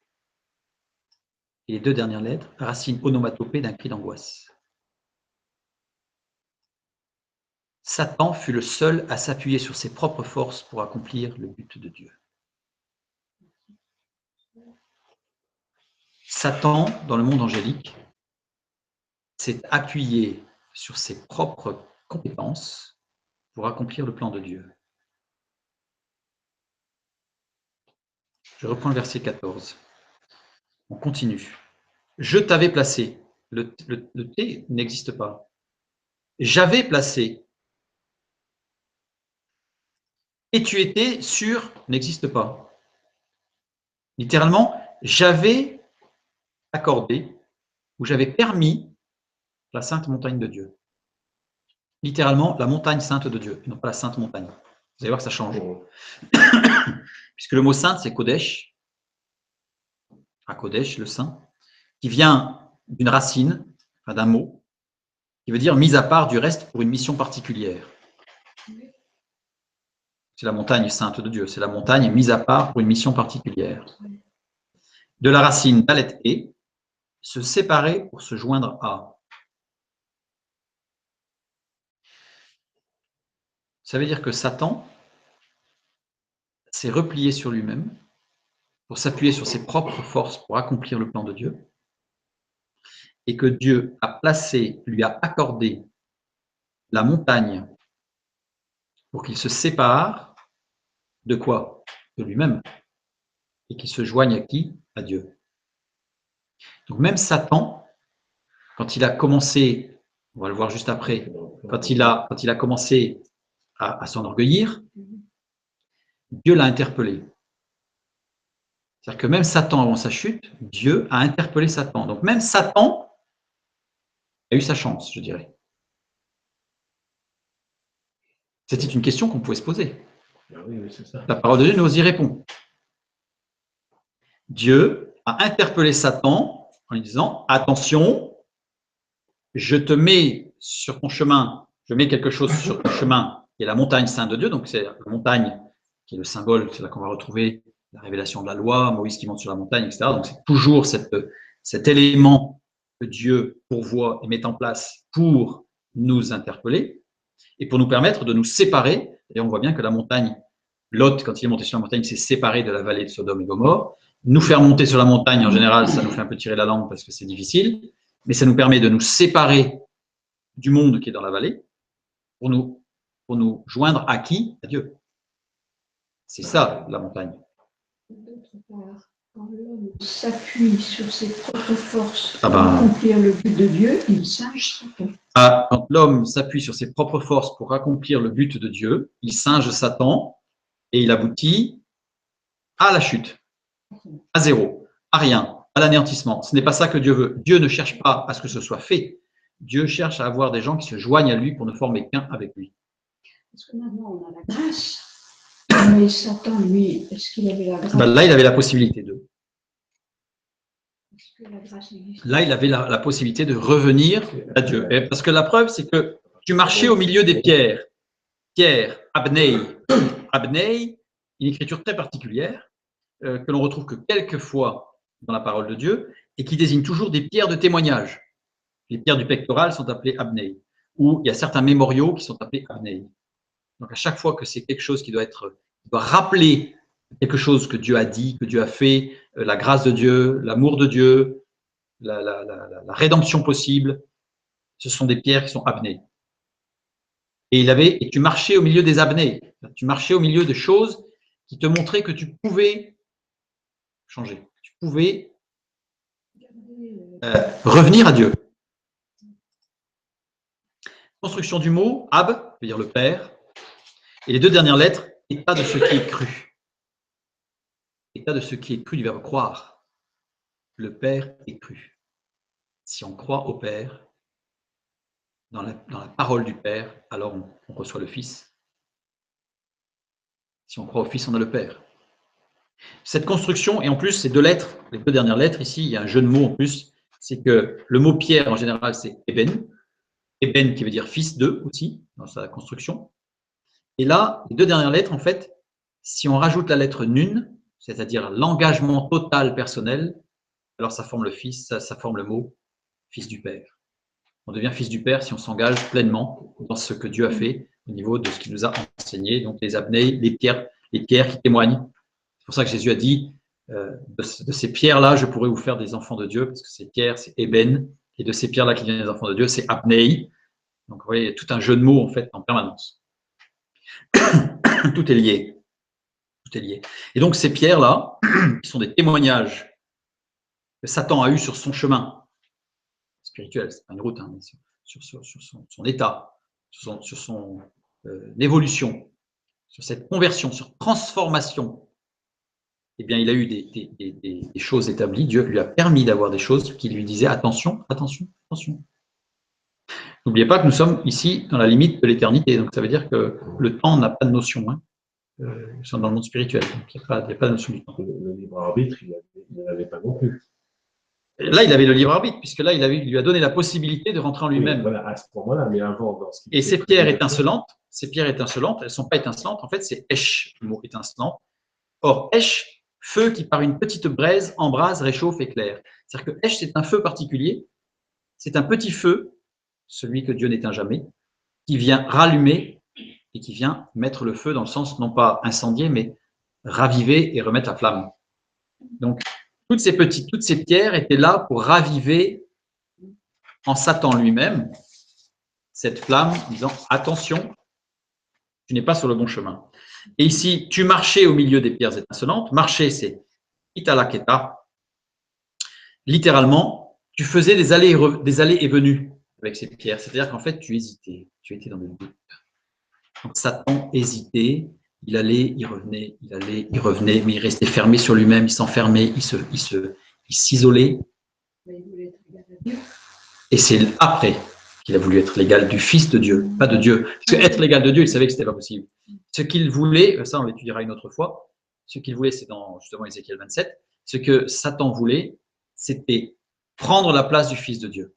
Et les 2 dernières lettres, racine onomatopée d'un cri d'angoisse. Satan fut le seul à s'appuyer sur ses propres forces pour accomplir le but de Dieu. Satan, dans le monde angélique, s'est appuyé sur ses propres compétences pour accomplir le plan de Dieu. Je reprends le verset 14. On continue. Je t'avais placé. Le T n'existe pas. J'avais placé. Et tu étais sur n'existe pas. Littéralement, j'avais accordé ou j'avais permis la sainte montagne de Dieu. Littéralement, la montagne sainte de Dieu, et non pas la sainte montagne. Vous allez voir que ça change. Puisque le mot sainte, c'est Kodesh, à Kodesh, le saint, qui vient d'une racine, enfin d'un mot, qui veut dire mise à part du reste pour une mission particulière. C'est la montagne sainte de Dieu, c'est la montagne mise à part pour une mission particulière. De la racine Dalet E, se séparer pour se joindre à. Ça veut dire que Satan s'est replié sur lui-même pour s'appuyer sur ses propres forces pour accomplir le plan de Dieu, et que Dieu a placé, lui a accordé la montagne pour qu'il se sépare de quoi? De lui-même, et qu'il se joigne à qui? À Dieu. Donc même Satan, quand il a commencé, on va le voir juste après, quand il a commencé à s'enorgueillir, Dieu l'a interpellé. C'est-à-dire que même Satan, avant sa chute, Dieu a interpellé Satan. Donc même Satan a eu sa chance, je dirais. C'était une question qu'on pouvait se poser. Oui, c'est ça. La parole de Dieu nous y répond. Dieu a interpellé Satan en lui disant « Attention, je te mets sur ton chemin, je mets quelque chose sur ton chemin, qui est la montagne sainte de Dieu. » Donc c'est la montagne qui est le symbole, c'est là qu'on va retrouver la révélation de la loi, Moïse qui monte sur la montagne, etc. Donc c'est toujours cet élément que Dieu pourvoit et met en place pour nous interpeller et pour nous permettre de nous séparer. Et on voit bien que la montagne, Lot, quand il est monté sur la montagne, s'est séparé de la vallée de Sodome et Gomorrhe. Nous faire monter sur la montagne, en général, ça nous fait un peu tirer la langue parce que c'est difficile, mais ça nous permet de nous séparer du monde qui est dans la vallée pour nous joindre à qui? À Dieu. C'est ça, la montagne. D'autre part, quand l'homme s'appuie sur ses propres forces Ah pour ben. accomplir le but de Dieu, il singe Satan. Quand l'homme s'appuie sur ses propres forces pour accomplir le but de Dieu, il singe Satan et il aboutit à la chute, à zéro, à rien, à l'anéantissement. Ce n'est pas ça que Dieu veut. Dieu ne cherche pas à ce que ce soit fait. Dieu cherche à avoir des gens qui se joignent à lui pour ne former qu'un avec lui. Parce que maintenant, on a la grâce. Mais Satan, lui, est-ce qu'il avait la grâce? Là, il avait la possibilité de. Est-ce que la grâce existe? Là, il avait la possibilité de revenir à Dieu. Et parce que la preuve, c'est que tu marchais au milieu des pierres. Pierre, Abnei. Abnei, une écriture très particulière que l'on retrouve que quelques fois dans la parole de Dieu et qui désigne toujours des pierres de témoignage. Les pierres du pectoral sont appelées Abnei, ou il y a certains mémoriaux qui sont appelés Abnei. Donc à chaque fois que c'est quelque chose qui doit rappeler quelque chose que Dieu a dit, que Dieu a fait, la grâce de Dieu, l'amour de Dieu, la rédemption possible, ce sont des pierres qui sont Abnei. Et tu marchais au milieu des Abnei. Tu marchais au milieu de choses qui te montraient que tu pouvais changer. Tu pouvais revenir à Dieu. Construction du mot, Ab, veut dire le Père, et les deux dernières lettres, état de ce qui est cru. État de ce qui est cru du verbe croire. Le Père est cru. Si on croit au Père, dans la parole du Père, alors on reçoit le Fils. Si on croit au Fils, on a le Père. Cette construction, et en plus, ces deux lettres, les deux dernières lettres, ici, il y a un jeu de mots en plus, c'est que le mot Pierre, en général, c'est Eben. Eben qui veut dire fils de aussi, dans sa construction. Et là, les deux dernières lettres, en fait, si on rajoute la lettre nun, c'est-à-dire l'engagement total personnel, alors ça forme le fils, ça forme le mot fils du Père. On devient fils du Père si on s'engage pleinement dans ce que Dieu a fait au niveau de ce qu'il nous a enseigné. Donc les abnés, les pierres qui témoignent. C'est pour ça que Jésus a dit, de ces pierres-là, je pourrais vous faire des enfants de Dieu, parce que ces pierres, c'est Eben, et de ces pierres-là qui viennent des enfants de Dieu, c'est Abnei. Donc vous voyez, il y a tout un jeu de mots en fait en permanence. Tout est lié. Tout est lié. Et donc ces pierres-là, qui sont des témoignages que Satan a eu sur son chemin spirituel, c'est pas une route, hein, mais sur son état, sur son évolution, sur cette conversion, sur transformation, eh bien, il a eu des choses établies. Dieu lui a permis d'avoir des choses qui lui disaient attention, attention, attention. N'oubliez pas que nous sommes ici dans la limite de l'éternité. Donc, ça veut dire que le temps n'a pas de notion. Hein. Nous sommes dans le monde spirituel. Donc, il n'y a pas de notion du temps. Le libre arbitre, il n'en avait pas non plus. Et là, il avait le libre arbitre, puisque là, il lui a donné la possibilité de rentrer en lui-même. Oui, voilà, à ce moment-là, mais avant, dans ce qui et ces pierres étincelantes, elles ne sont pas étincelantes. En fait, c'est Esh, le mot étincelant. Or, Esh, feu qui par une petite braise embrase, réchauffe, éclaire. C'est-à-dire que Esh, c'est un feu particulier. C'est un petit feu, celui que Dieu n'éteint jamais, qui vient rallumer et qui vient mettre le feu dans le sens, non pas incendier, mais raviver et remettre la flamme. Donc, toutes ces pierres étaient là pour raviver en Satan lui-même cette flamme, en disant attention, tu n'es pas sur le bon chemin. Et ici, tu marchais au milieu des pierres étincelantes. Marcher, c'est italaketa. Littéralement, tu faisais des allées et venues avec ces pierres. C'est-à-dire qu'en fait, tu hésitais, tu étais dans le doute. Donc Satan hésitait, il allait, il revenait, il allait, il revenait, mais il restait fermé sur lui-même, il s'enfermait, il s'isolait. Et c'est après qu'il a voulu être l'égal du Fils de Dieu, pas de Dieu. Parce qu'être l'égal de Dieu, il savait que ce n'était pas possible. Ce qu'il voulait, ça on l'étudiera une autre fois, ce qu'il voulait, c'est dans justement Ézéchiel 27, ce que Satan voulait, c'était prendre la place du Fils de Dieu.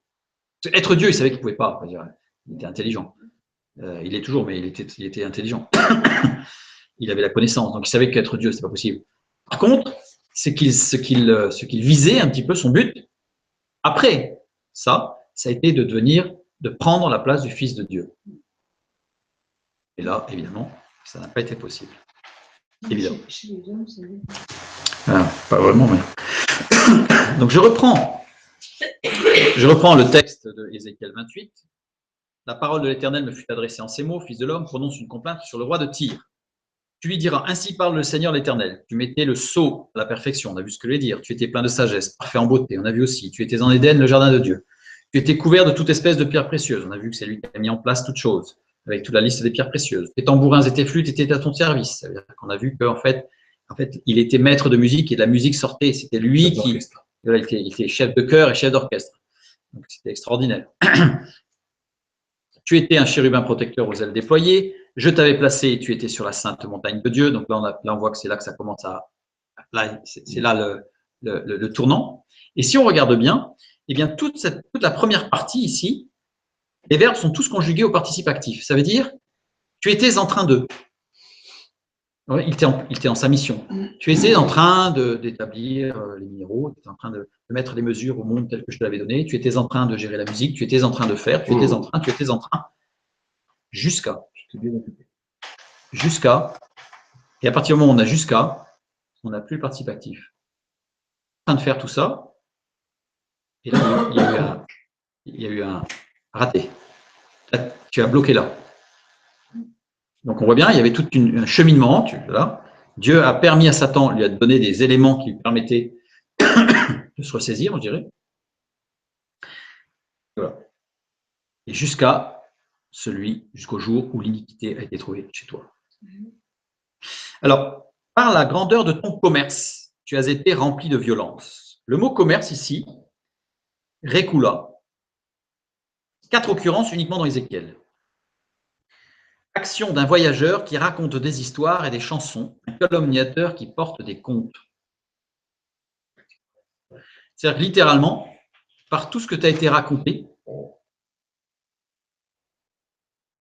Être Dieu, il savait qu'il ne pouvait pas. Il était intelligent. Il est toujours, mais il était intelligent. Il avait la connaissance, donc il savait qu'être Dieu, ce n'était pas possible. Par contre, ce qu'il visait un petit peu, son but, après ça a été de prendre la place du Fils de Dieu. Et là, évidemment, ça n'a pas été possible. Évidemment. Ah, pas vraiment, mais... Donc je reprends le texte de Ézéchiel 28. La parole de l'Éternel me fut adressée en ces mots, Fils de l'homme, prononce une complainte sur le roi de Tyr. Tu lui diras, ainsi parle le Seigneur l'Éternel. Tu mettais le sceau à la perfection, on a vu ce que je voulais dire. Tu étais plein de sagesse, parfait en beauté, on a vu aussi. Tu étais en Éden, le jardin de Dieu. Tu étais couvert de toute espèce de pierres précieuses. On a vu que c'est lui qui a mis en place toutes choses, avec toute la liste des pierres précieuses. Tes tambourins et tes flûtes étaient à ton service. Ça veut dire qu'on a vu qu'en fait, il était maître de musique et de la musique sortait. C'était lui qui... Il était chef de chœur et chef d'orchestre. Donc c'était extraordinaire. Tu étais un chérubin protecteur aux ailes déployées. Je t'avais placé, tu étais sur la sainte montagne de Dieu. Donc là, on voit que c'est là que ça commence à... C'est là le tournant. Et si on regarde bien, eh bien toute la première partie ici, les verbes sont tous conjugués au participe actif. Ça veut dire, tu étais en train de... Ouais, il était en sa mission. Tu étais en train d'établir les minéraux, tu étais en train de mettre les mesures au monde tel que je te l'avais donné, tu étais en train de gérer la musique, tu étais en train de faire, tu étais en train, jusqu'à, et à partir du moment où on a jusqu'à, on n'a plus le participe actif. En train de faire tout ça, et là, il y a eu un raté. Là, tu as bloqué là. Donc on voit bien, il y avait tout un cheminement, là. Dieu a permis à Satan, lui a donné des éléments qui lui permettaient de se ressaisir, je dirais. Voilà. Et jusqu'au jour où l'iniquité a été trouvée chez toi. Alors, par la grandeur de ton commerce, tu as été rempli de violence. Le mot commerce ici, Rekula, 4 occurrences uniquement dans Ézéchiel. Action d'un voyageur qui raconte des histoires et des chansons, un calomniateur qui porte des contes. C'est-à-dire que littéralement, par tout ce que tu as été raconté,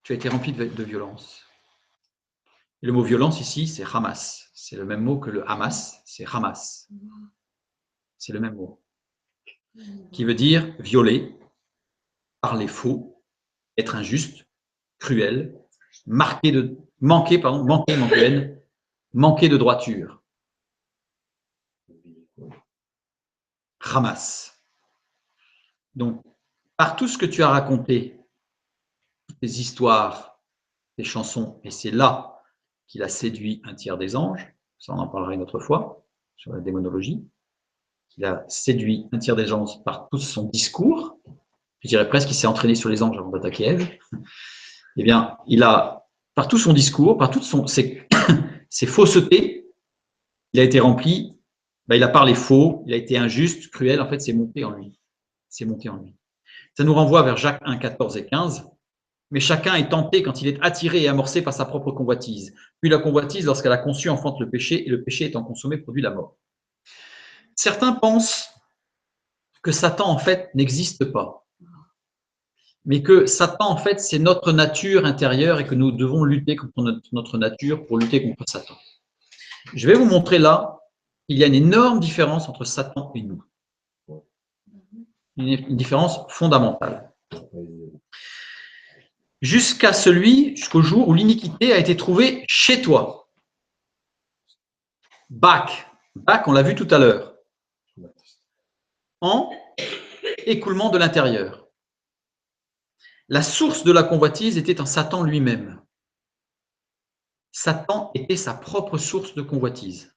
tu as été rempli de violence. Et le mot violence ici, c'est Hamas. C'est le même mot que le Hamas, c'est Hamas. C'est le même mot. Qui veut dire violer, parler faux, être injuste, cruel, manquer de droiture. Hamas. Donc, par tout ce que tu as raconté, toutes tes histoires, tes chansons, et c'est là qu'il a séduit un tiers des anges, ça on en parlera une autre fois, sur la démonologie, qu'il a séduit un tiers des anges par tout son discours, je dirais presque qu'il s'est entraîné sur les anges avant d'attaquer Ève, eh bien, il a, par tout son discours, par toutes ses faussetés, il a été rempli, il a parlé faux, il a été injuste, cruel, en fait, c'est monté en lui. C'est monté en lui. Ça nous renvoie vers Jacques 1, 14 et 15. Mais chacun est tenté quand il est attiré et amorcé par sa propre convoitise. Puis la convoitise, lorsqu'elle a conçu, enfante le péché, et le péché étant consommé, produit la mort. Certains pensent que Satan, en fait, n'existe pas. Mais que Satan, en fait, c'est notre nature intérieure et que nous devons lutter contre notre nature pour lutter contre Satan. Je vais vous montrer là qu'il y a une énorme différence entre Satan et nous. Une différence fondamentale. Jusqu'au jour où l'iniquité a été trouvée chez toi. Bac, on l'a vu tout à l'heure. En écoulement de l'intérieur. La source de la convoitise était en Satan lui-même. Satan était sa propre source de convoitise.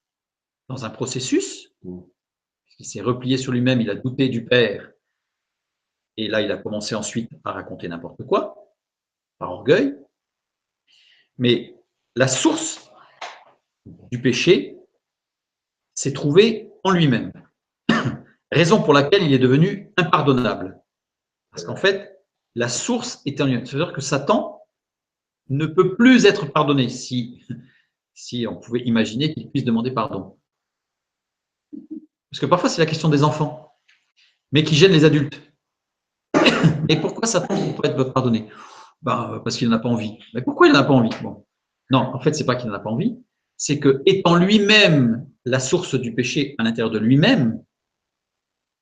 Dans un processus, il s'est replié sur lui-même, il a douté du Père, Et là, il a commencé ensuite à raconter n'importe quoi, par orgueil. Mais la source du péché s'est trouvée en lui-même. Raison pour laquelle il est devenu impardonnable. Parce qu'en fait, la source est en lui-même. C'est-à-dire que Satan ne peut plus être pardonné si on pouvait imaginer qu'il puisse demander pardon. Parce que parfois, c'est la question des enfants, mais qui gêne les adultes. Et pourquoi Satan ne peut pas être pardonné? Parce qu'il n'en a pas envie. Mais pourquoi il n'en a pas envie? Bon. Non, en fait, ce n'est pas qu'il n'en a pas envie, c'est que, étant lui-même la source du péché à l'intérieur de lui-même,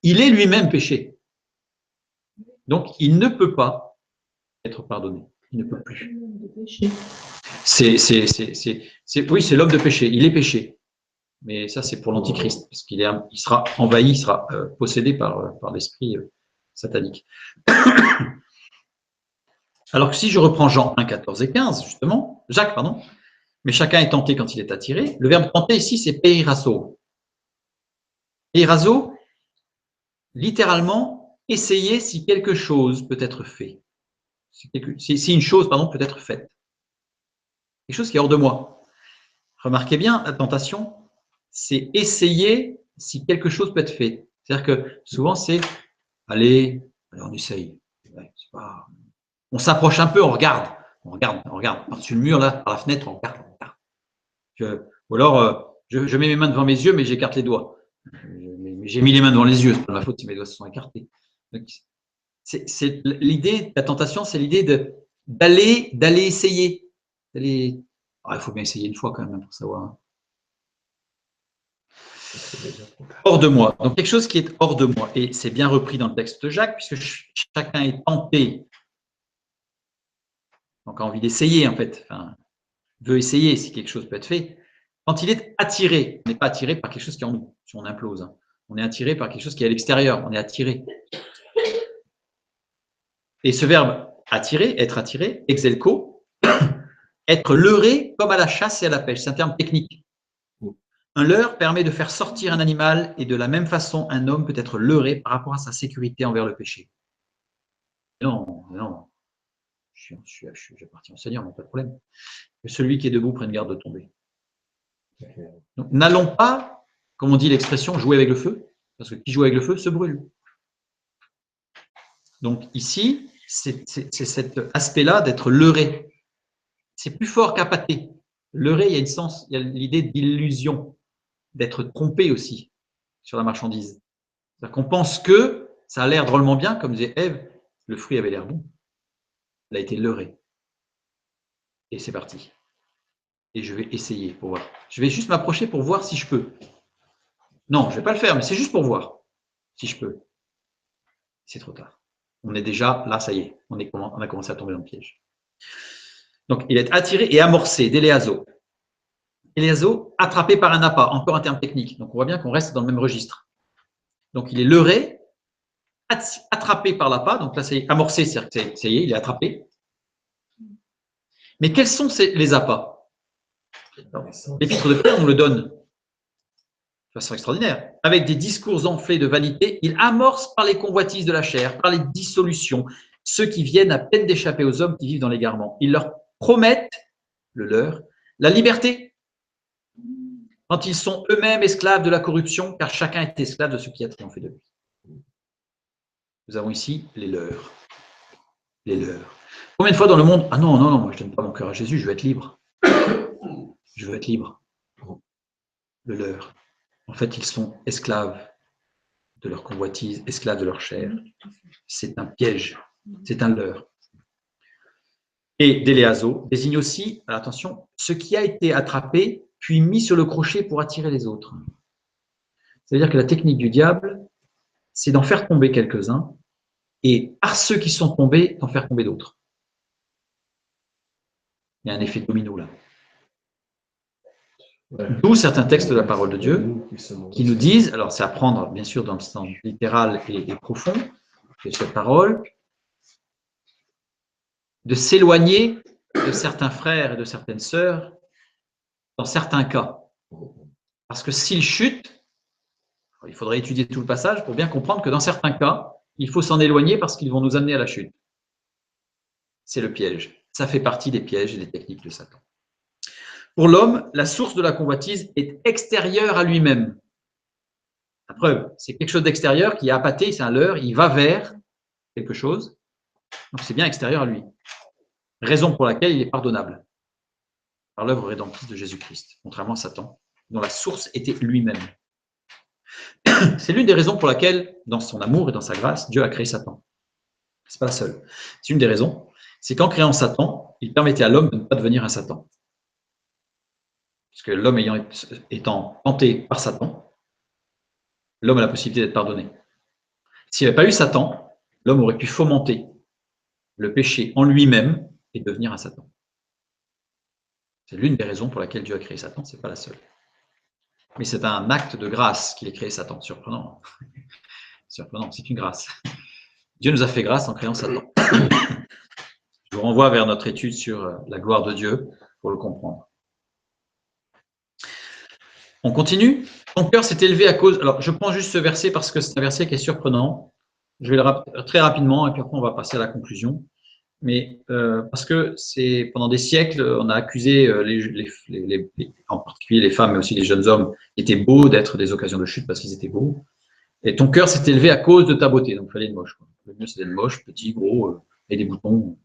il est lui-même péché. Donc, il ne peut pas être pardonné. Il ne peut plus. Oui, c'est l'homme de péché. Il est péché. Mais ça, c'est pour l'Antichrist, parce qu'il sera envahi, il sera possédé par l'esprit satanique. Alors que si je reprends Jean 1, 14 et 15, justement, Jacques, pardon, mais chacun est tenté quand il est attiré. Le verbe tenter ici, c'est peirazo. Peirazo, littéralement, essayer si quelque chose peut être fait. Si une chose, pardon, peut être faite. Quelque chose qui est hors de moi. Remarquez bien, la tentation, c'est essayer si quelque chose peut être fait. C'est-à-dire que souvent, c'est allez, on essaye. Pas... On s'approche un peu, on regarde. Par-dessus le mur, là, par la fenêtre, on regarde. Ou alors, je mets mes mains devant mes yeux, mais j'écarte les doigts. J'ai mis les mains devant les yeux, c'est pas ma faute si mes doigts se sont écartés. C'est l'idée, la tentation, c'est l'idée d'aller essayer. Il faut bien essayer une fois quand même pour savoir. Hors de moi. Donc quelque chose qui est hors de moi. Et c'est bien repris dans le texte de Jacques, puisque chacun est tenté. Donc a envie d'essayer en fait. Enfin, veut essayer si quelque chose peut être fait. Quand il est attiré, on n'est pas attiré par quelque chose qui est en nous, si on implose. On est attiré par quelque chose qui est à l'extérieur. On est attiré. Et ce verbe attirer, être attiré, exelko, être leurré comme à la chasse et à la pêche. C'est un terme technique. Un leurre permet de faire sortir un animal et de la même façon, un homme peut être leurré par rapport à sa sécurité envers le péché. Non. Je suis parti en Seigneur, pas de problème. Que celui qui est debout prenne garde de tomber. Donc, n'allons pas, comme on dit l'expression, jouer avec le feu, parce que qui joue avec le feu se brûle. Donc ici, c'est cet aspect-là d'être leurré. C'est plus fort qu'appâté. Leurré, il y a l'idée d'illusion, d'être trompé aussi sur la marchandise. C'est-à-dire qu'on pense que ça a l'air drôlement bien, comme disait Ève, le fruit avait l'air bon. Il a été leurré. Et c'est parti. Et je vais essayer pour voir. Je vais juste m'approcher pour voir si je peux. Non, je ne vais pas le faire, mais c'est juste pour voir si je peux. C'est trop tard. On est déjà là, ça y est. On a commencé à tomber dans le piège. Donc, il est attiré et amorcé d'éléazo. Éléazo, attrapé par un appât, encore un terme technique. Donc, on voit bien qu'on reste dans le même registre. Donc, il est leurré, attrapé par l'appât. Donc là, c'est amorcé, c'est-à-dire que ça y est, il est attrapé. Mais quels sont les appâts? L'Épître de Pierre nous le donne de façon extraordinaire. Avec des discours enflés de vanité, il amorce par les convoitises de la chair, par les dissolutions, ceux qui viennent à peine d'échapper aux hommes qui vivent dans l'égarement. Ils leur promettent, la liberté, quand ils sont eux-mêmes esclaves de la corruption, car chacun est esclave de ce qui a triomphé de lui. Nous avons ici les leurs. Les leurs. Combien de fois dans le monde, ah non, moi je ne donne pas mon cœur à Jésus, je veux être libre. Je veux être libre. Le leur. En fait, ils sont esclaves de leur convoitise, esclaves de leur chair. C'est un piège, c'est un leurre. Et déléazo désigne aussi, attention, ce qui a été attrapé, puis mis sur le crochet pour attirer les autres. C'est-à-dire que la technique du diable, c'est d'en faire tomber quelques-uns, et par ceux qui sont tombés, d'en faire tomber d'autres. Il y a un effet domino là. D'où certains textes de la parole de Dieu qui nous disent, alors c'est à prendre bien sûr dans le sens littéral et profond de cette parole, de s'éloigner de certains frères et de certaines sœurs dans certains cas. Parce que s'ils chutent, il faudrait étudier tout le passage pour bien comprendre que dans certains cas, il faut s'en éloigner parce qu'ils vont nous amener à la chute. C'est le piège. Ça fait partie des pièges et des techniques de Satan. Pour l'homme, la source de la convoitise est extérieure à lui-même. La preuve, c'est quelque chose d'extérieur qui est appâté, c'est un leurre, il va vers quelque chose, donc c'est bien extérieur à lui. Raison pour laquelle il est pardonnable par l'œuvre rédemptrice de Jésus-Christ, contrairement à Satan, dont la source était lui-même. C'est l'une des raisons pour laquelle, dans son amour et dans sa grâce, Dieu a créé Satan. Ce n'est pas la seule. C'est une des raisons. C'est qu'en créant Satan, il permettait à l'homme de ne pas devenir un Satan. Puisque l'homme étant tenté par Satan, l'homme a la possibilité d'être pardonné. S'il n'y avait pas eu Satan, l'homme aurait pu fomenter le péché en lui-même et devenir un Satan. C'est l'une des raisons pour laquelle Dieu a créé Satan, ce n'est pas la seule. Mais c'est un acte de grâce qu'il ait créé Satan. Surprenant. Surprenant, c'est une grâce. Dieu nous a fait grâce en créant Satan. Je vous renvoie vers notre étude sur la gloire de Dieu pour le comprendre. On continue. Ton cœur s'est élevé à cause... Alors, je prends juste ce verset parce que c'est un verset qui est surprenant. Je vais le rappeler très rapidement et puis après on va passer à la conclusion. Mais parce que c'est pendant des siècles, on a accusé en particulier les femmes, mais aussi les jeunes hommes, qui étaient beaux d'être des occasions de chute parce qu'ils étaient beaux. Et ton cœur s'est élevé à cause de ta beauté. Donc, il fallait être moche. Quoi. Le mieux, c'était d'être moche, petit, gros, et des boutons.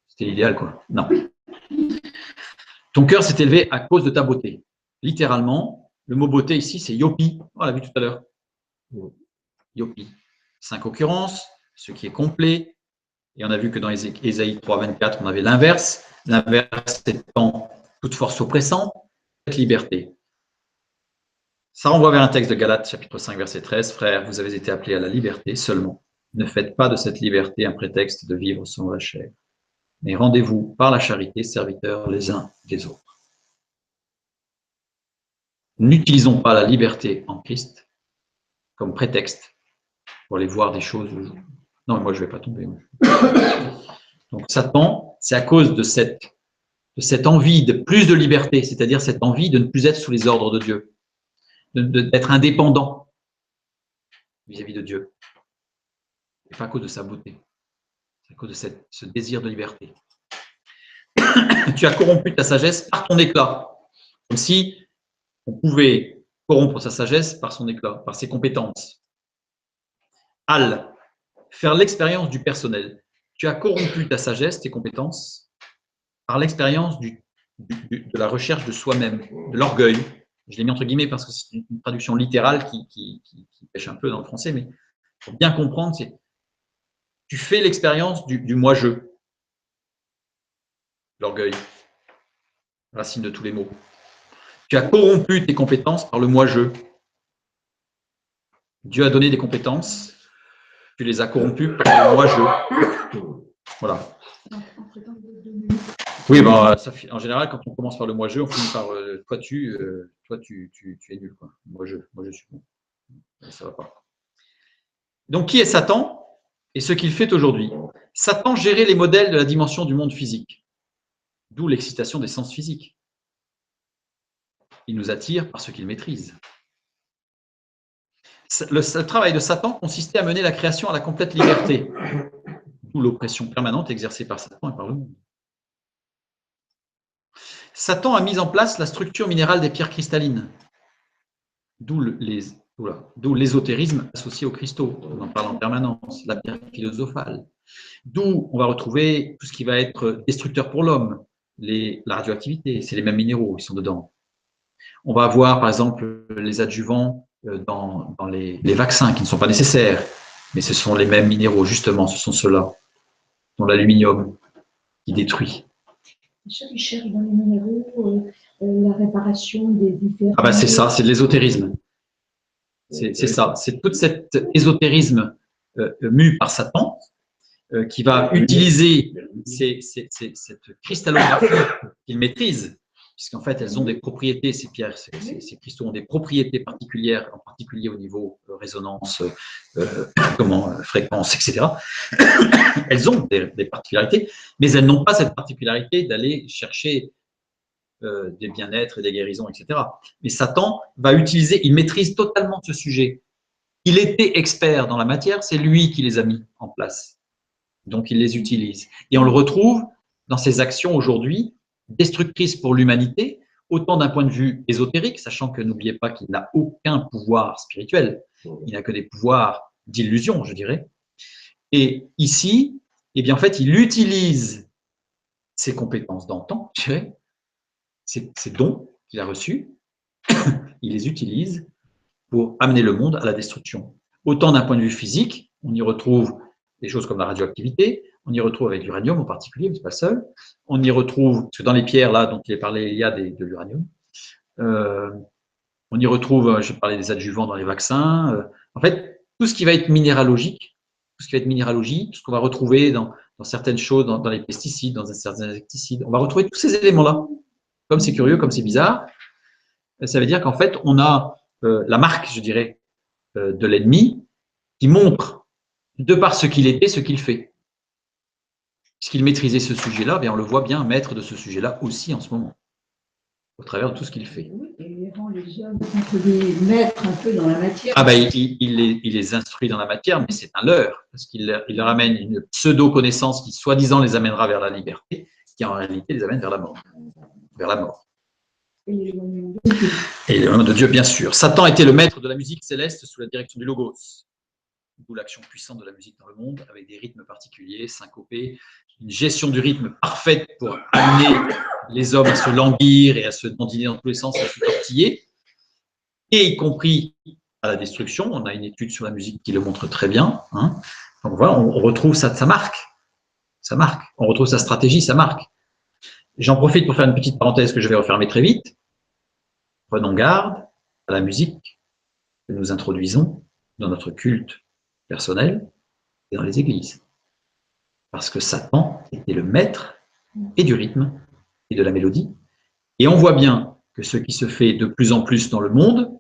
C'était l'idéal, quoi. Non. Ton cœur s'est élevé à cause de ta beauté. Littéralement, le mot beauté ici, c'est yopi. On l'a vu tout à l'heure. Yopi. 5 occurrences, ce qui est complet. Et on a vu que dans Ésaïe 3, 24, on avait l'inverse. L'inverse étant toute force oppressante, cette liberté. Ça renvoie vers un texte de Galates, chapitre 5, verset 13. Frères, vous avez été appelés à la liberté seulement. Ne faites pas de cette liberté un prétexte de vivre selon la chair. Mais rendez-vous par la charité serviteurs les uns des autres. N'utilisons pas la liberté en Christ comme prétexte pour aller voir des choses. Non, moi je ne vais pas tomber. Donc Satan, c'est à cause de cette envie de plus de liberté, c'est-à-dire cette envie de ne plus être sous les ordres de Dieu, d'être indépendant vis-à-vis de Dieu. Et pas à cause de sa beauté. C'est à cause de ce désir de liberté. Tu as corrompu ta sagesse par ton éclat. Comme si on pouvait corrompre sa sagesse par son éclat, par ses compétences. Al, faire l'expérience du personnel. Tu as corrompu ta sagesse, tes compétences, par l'expérience de la recherche de soi-même, de l'orgueil. Je l'ai mis entre guillemets parce que c'est une traduction littérale qui pêche un peu dans le français, mais pour bien comprendre, c'est tu fais l'expérience du moi-je. L'orgueil, racine de tous les maux. Tu as corrompu tes compétences par le moi-je. Dieu a donné des compétences, tu les as corrompues par le moi-je. Voilà. Oui, ben, en général, quand on commence par le moi-je, on finit par toi tu es nul. Quoi. Moi je suis bon. Ça va pas. Donc, qui est Satan et ce qu'il fait aujourd'hui? Satan gérait les modèles de la dimension du monde physique, d'où l'excitation des sens physiques. Il nous attire par ce qu'il maîtrise. Le travail de Satan consistait à mener la création à la complète liberté, d'où l'oppression permanente exercée par Satan et par le monde. Satan a mis en place la structure minérale des pierres cristallines, d'où l'ésotérisme associé aux cristaux, on en parle en permanence, la pierre philosophale, d'où on va retrouver tout ce qui va être destructeur pour l'homme, la radioactivité, c'est les mêmes minéraux, ils sont dedans. On va avoir par exemple les adjuvants dans les vaccins qui ne sont pas nécessaires, mais ce sont les mêmes minéraux, justement, ce sont ceux-là, dont l'aluminium qui détruit. Ceux qui cherchent dans les minéraux la réparation des différents... Ah ben c'est ça, c'est de l'ésotérisme. C'est ça, c'est tout cet ésotérisme mu par Satan qui va utiliser cette cristallographie qu'il maîtrise, puisqu'en fait, elles ont des propriétés, ces pierres, ces cristaux ont des propriétés particulières, en particulier au niveau résonance, fréquence, etc. Elles ont des particularités, mais elles n'ont pas cette particularité d'aller chercher des bien-être et des guérisons, etc. Mais Satan va utiliser, il maîtrise totalement ce sujet. Il était expert dans la matière, c'est lui qui les a mis en place. Donc, il les utilise. Et on le retrouve dans ses actions aujourd'hui, destructrices pour l'humanité, autant d'un point de vue ésotérique, sachant que n'oubliez pas qu'il n'a aucun pouvoir spirituel, il n'a que des pouvoirs d'illusion, je dirais. Et ici, eh bien, en fait, il utilise ses compétences d'antan, je dirais, ces dons qu'il a reçus, il les utilise pour amener le monde à la destruction. Autant d'un point de vue physique, on y retrouve des choses comme la radioactivité, on y retrouve avec l'uranium en particulier, mais ce n'est pas seul. On y retrouve, parce que dans les pierres là dont il est parlé, il y a de l'uranium. On y retrouve, je parlais des adjuvants dans les vaccins. En fait, tout ce qui va être minéralogique, tout ce qu'on va retrouver dans certaines choses, dans les pesticides, dans certains insecticides, on va retrouver tous ces éléments-là. Comme c'est curieux, comme c'est bizarre, ça veut dire qu'en fait, on a la marque, je dirais, de l'ennemi qui montre, de par ce qu'il était, ce qu'il fait. Puisqu'il maîtrisait ce sujet-là, bien on le voit bien maître de ce sujet-là aussi en ce moment, au travers de tout ce qu'il fait. Oui, et il rend les hommes contre des maîtres un peu dans la matière. Ah ben, il les instruit dans la matière, mais c'est un leurre, parce qu'il leur amène une pseudo-connaissance qui, soi-disant, les amènera vers la liberté, qui en réalité les amène vers la mort. Vers la mort. Et l'éloignement de Dieu. Et l'éloignement de Dieu, bien sûr. Satan était le maître de la musique céleste sous la direction du Logos, d'où l'action puissante de la musique dans le monde, avec des rythmes particuliers, syncopés, une gestion du rythme parfaite pour amener les hommes à se languir et à se dandiner dans tous les sens, à se tortiller, et y compris à la destruction. On a une étude sur la musique qui le montre très bien. Hein. Donc voilà, on retrouve sa marque. Sa marque. On retrouve sa stratégie, sa marque. J'en profite pour faire une petite parenthèse que je vais refermer très vite. Prenons garde à la musique que nous introduisons dans notre culte personnel et dans les églises. Parce que Satan était le maître et du rythme et de la mélodie. Et on voit bien que ce qui se fait de plus en plus dans le monde,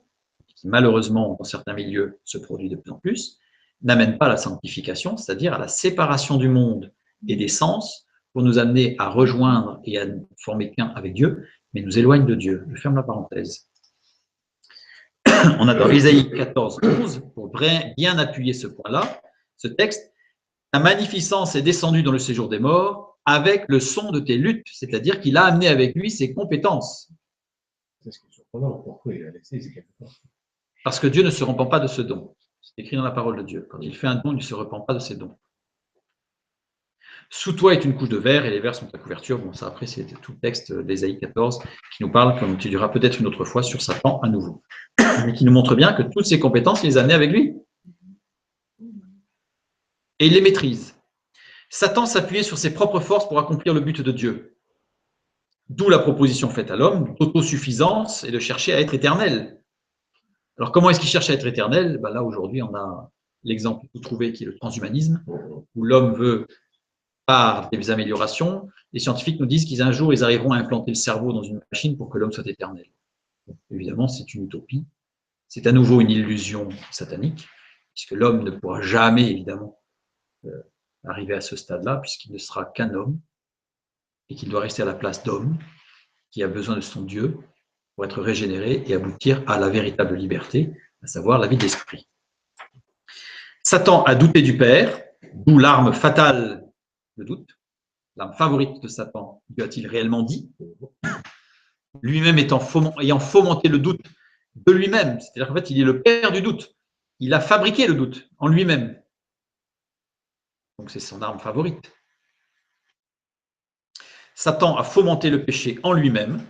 qui malheureusement dans certains milieux se produit de plus en plus, n'amène pas à la sanctification, c'est-à-dire à la séparation du monde et des sens pour nous amener à rejoindre et à nous former qu'un avec Dieu, mais nous éloigne de Dieu. Je ferme la parenthèse. On a dans Ésaïe 14, 11, pour bien appuyer ce point-là, ce texte, ta magnificence est descendue dans le séjour des morts avec le son de tes luttes, c'est-à-dire qu'il a amené avec lui ses compétences. C'est ce qui est surprenant. Pourquoi il a laissé ces quelque part? Parce que Dieu ne se repent pas de ce don. C'est écrit dans la parole de Dieu. Quand il fait un don, il ne se repent pas de ses dons. Sous toi est une couche de verre et les verres sont ta couverture. Bon, ça après, c'est tout le texte d'Ésaïe 14 qui nous parle, qu'on étudiera peut-être une autre fois, sur Satan à nouveau. Mais qui nous montre bien que toutes ses compétences, il les a amenées avec lui. Et il les maîtrise. Satan s'appuyait sur ses propres forces pour accomplir le but de Dieu. D'où la proposition faite à l'homme d'autosuffisance et de chercher à être éternel. Alors, comment est-ce qu'il cherche à être éternel? Ben là, aujourd'hui, on a l'exemple tout trouvé qui est le transhumanisme, où l'homme veut, par des améliorations, les scientifiques nous disent qu'un jour, ils arriveront à implanter le cerveau dans une machine pour que l'homme soit éternel. Donc, évidemment, c'est une utopie. C'est à nouveau une illusion satanique, puisque l'homme ne pourra jamais, évidemment, arriver à ce stade-là, puisqu'il ne sera qu'un homme, et qu'il doit rester à la place d'homme, qui a besoin de son Dieu, pour être régénéré et aboutir à la véritable liberté, à savoir la vie de l'esprit. Satan a douté du Père, d'où l'arme fatale, le doute, l'arme favorite de Satan, lui a-t-il réellement dit, lui-même ayant fomenté le doute de lui-même, c'est-à-dire qu'en fait, il est le père du doute, il a fabriqué le doute en lui-même. Donc c'est son arme favorite. Satan a fomenté le péché en lui-même,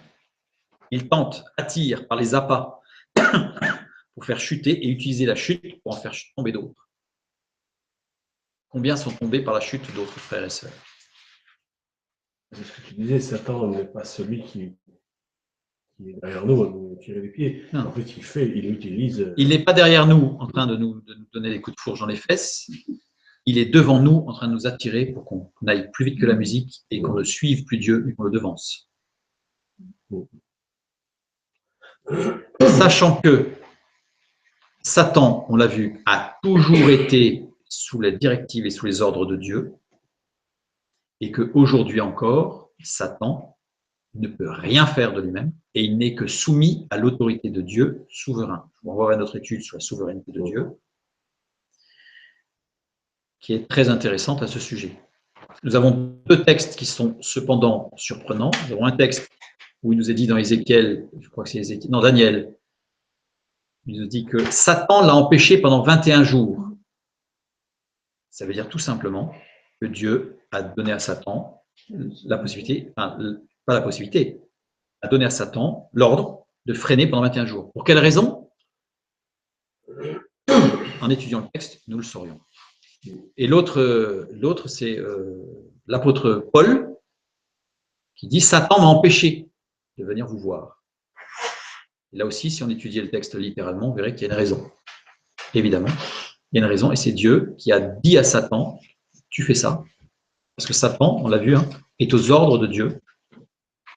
il attire par les appâts pour faire chuter et utiliser la chute pour en faire tomber d'autres. Combien sont tombés par la chute d'autres frères et sœurs? C'est ce que tu disais, Satan n'est pas celui qui est derrière nous à nous tirer les pieds. Non. En fait, il utilise. Il n'est pas derrière nous en train de nous donner des coups de fourche dans les fesses. Il est devant nous en train de nous attirer pour qu'on aille plus vite que la musique et qu'on ne suive plus Dieu, mais qu'on le devance. Sachant que Satan, on l'a vu, a toujours été sous la directive et sous les ordres de Dieu, et qu'aujourd'hui encore, Satan ne peut rien faire de lui-même, et il n'est que soumis à l'autorité de Dieu souverain. On va voir notre étude sur la souveraineté de Dieu. qui est très intéressante à ce sujet. Nous avons deux textes qui sont cependant surprenants. Nous avons un texte où il nous est dit dans Ézéchiel, je crois que c'est Ézéchiel, non, Daniel, il nous dit que Satan l'a empêché pendant 21 jours. Ça veut dire tout simplement que Dieu a donné à Satan la possibilité, enfin, pas la possibilité, a donné à Satan l'ordre de freiner pendant 21 jours. Pour quelle raison? En étudiant le texte, nous le saurions. Et l'autre, c'est l'apôtre Paul qui dit « Satan m'a empêché de venir vous voir ». Et là aussi, si on étudiait le texte littéralement, on verrait qu'il y a une raison. Évidemment, il y a une raison, et c'est Dieu qui a dit à Satan « Tu fais ça ». Parce que Satan, on l'a vu, hein, est aux ordres de Dieu.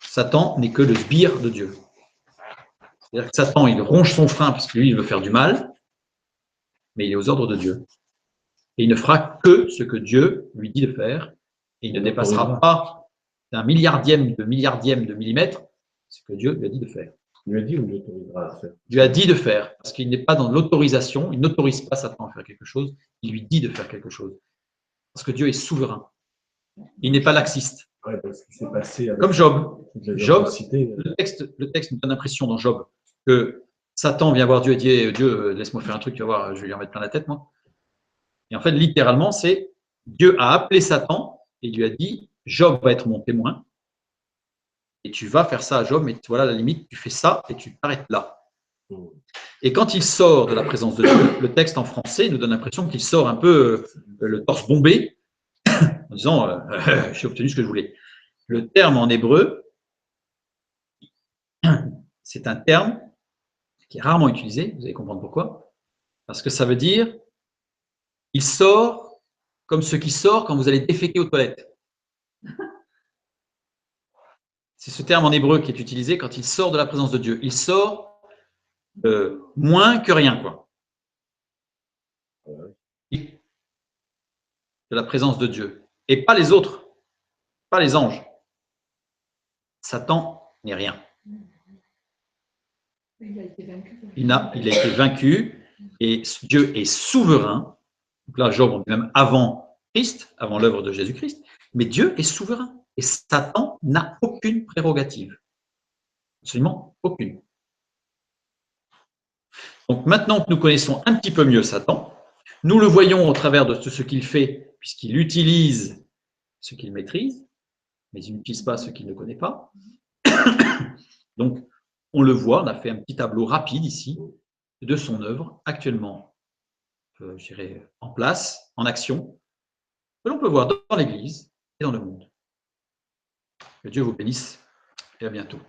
Satan n'est que le sbire de Dieu. C'est-à-dire que Satan, il ronge son frein parce que lui, il veut faire du mal, mais il est aux ordres de Dieu. Et il ne fera que ce que Dieu lui dit de faire, et il ne dépassera pas d'un milliardième de millimètre ce que Dieu lui a dit de faire. Dieu a dit ou l'autorisera à faire? Dieu a dit de faire, parce qu'il n'est pas dans l'autorisation, il n'autorise pas Satan à faire quelque chose, il lui dit de faire quelque chose. Parce que Dieu est souverain. Il n'est pas laxiste. Ouais, parce qu'il s'est passé avec comme Job. Job, cité, le texte nous donne l'impression dans Job que Satan vient voir Dieu et dit Dieu, laisse-moi faire un truc, tu vas voir, je vais lui en mettre plein la tête, moi. Et en fait, littéralement, c'est Dieu a appelé Satan et lui a dit Job va être mon témoin et tu vas faire ça à Job, mais voilà la limite, tu fais ça et tu t'arrêtes là. Et quand il sort de la présence de Dieu, le texte en français nous donne l'impression qu'il sort un peu le torse bombé en disant j'ai obtenu ce que je voulais. Le terme en hébreu, c'est un terme qui est rarement utilisé, vous allez comprendre pourquoi, parce que ça veut dire il sort comme ce qui sort quand vous allez déféquer aux toilettes. C'est ce terme en hébreu qui est utilisé quand il sort de la présence de Dieu. Il sort moins que rien, quoi. De la présence de Dieu. Et pas les autres, pas les anges. Satan n'est rien. Il a été vaincu. Il a été vaincu et Dieu est souverain. Donc là, Job, on dit même avant Christ, avant l'œuvre de Jésus-Christ, mais Dieu est souverain. Et Satan n'a aucune prérogative. Absolument aucune. Donc maintenant que nous connaissons un petit peu mieux Satan, nous le voyons au travers de ce qu'il fait, puisqu'il utilise ce qu'il maîtrise, mais il n'utilise pas ce qu'il ne connaît pas. Donc, on le voit, on a fait un petit tableau rapide ici de son œuvre actuellement, je dirais, en place, en action, que l'on peut voir dans l'Église et dans le monde. Que Dieu vous bénisse et à bientôt.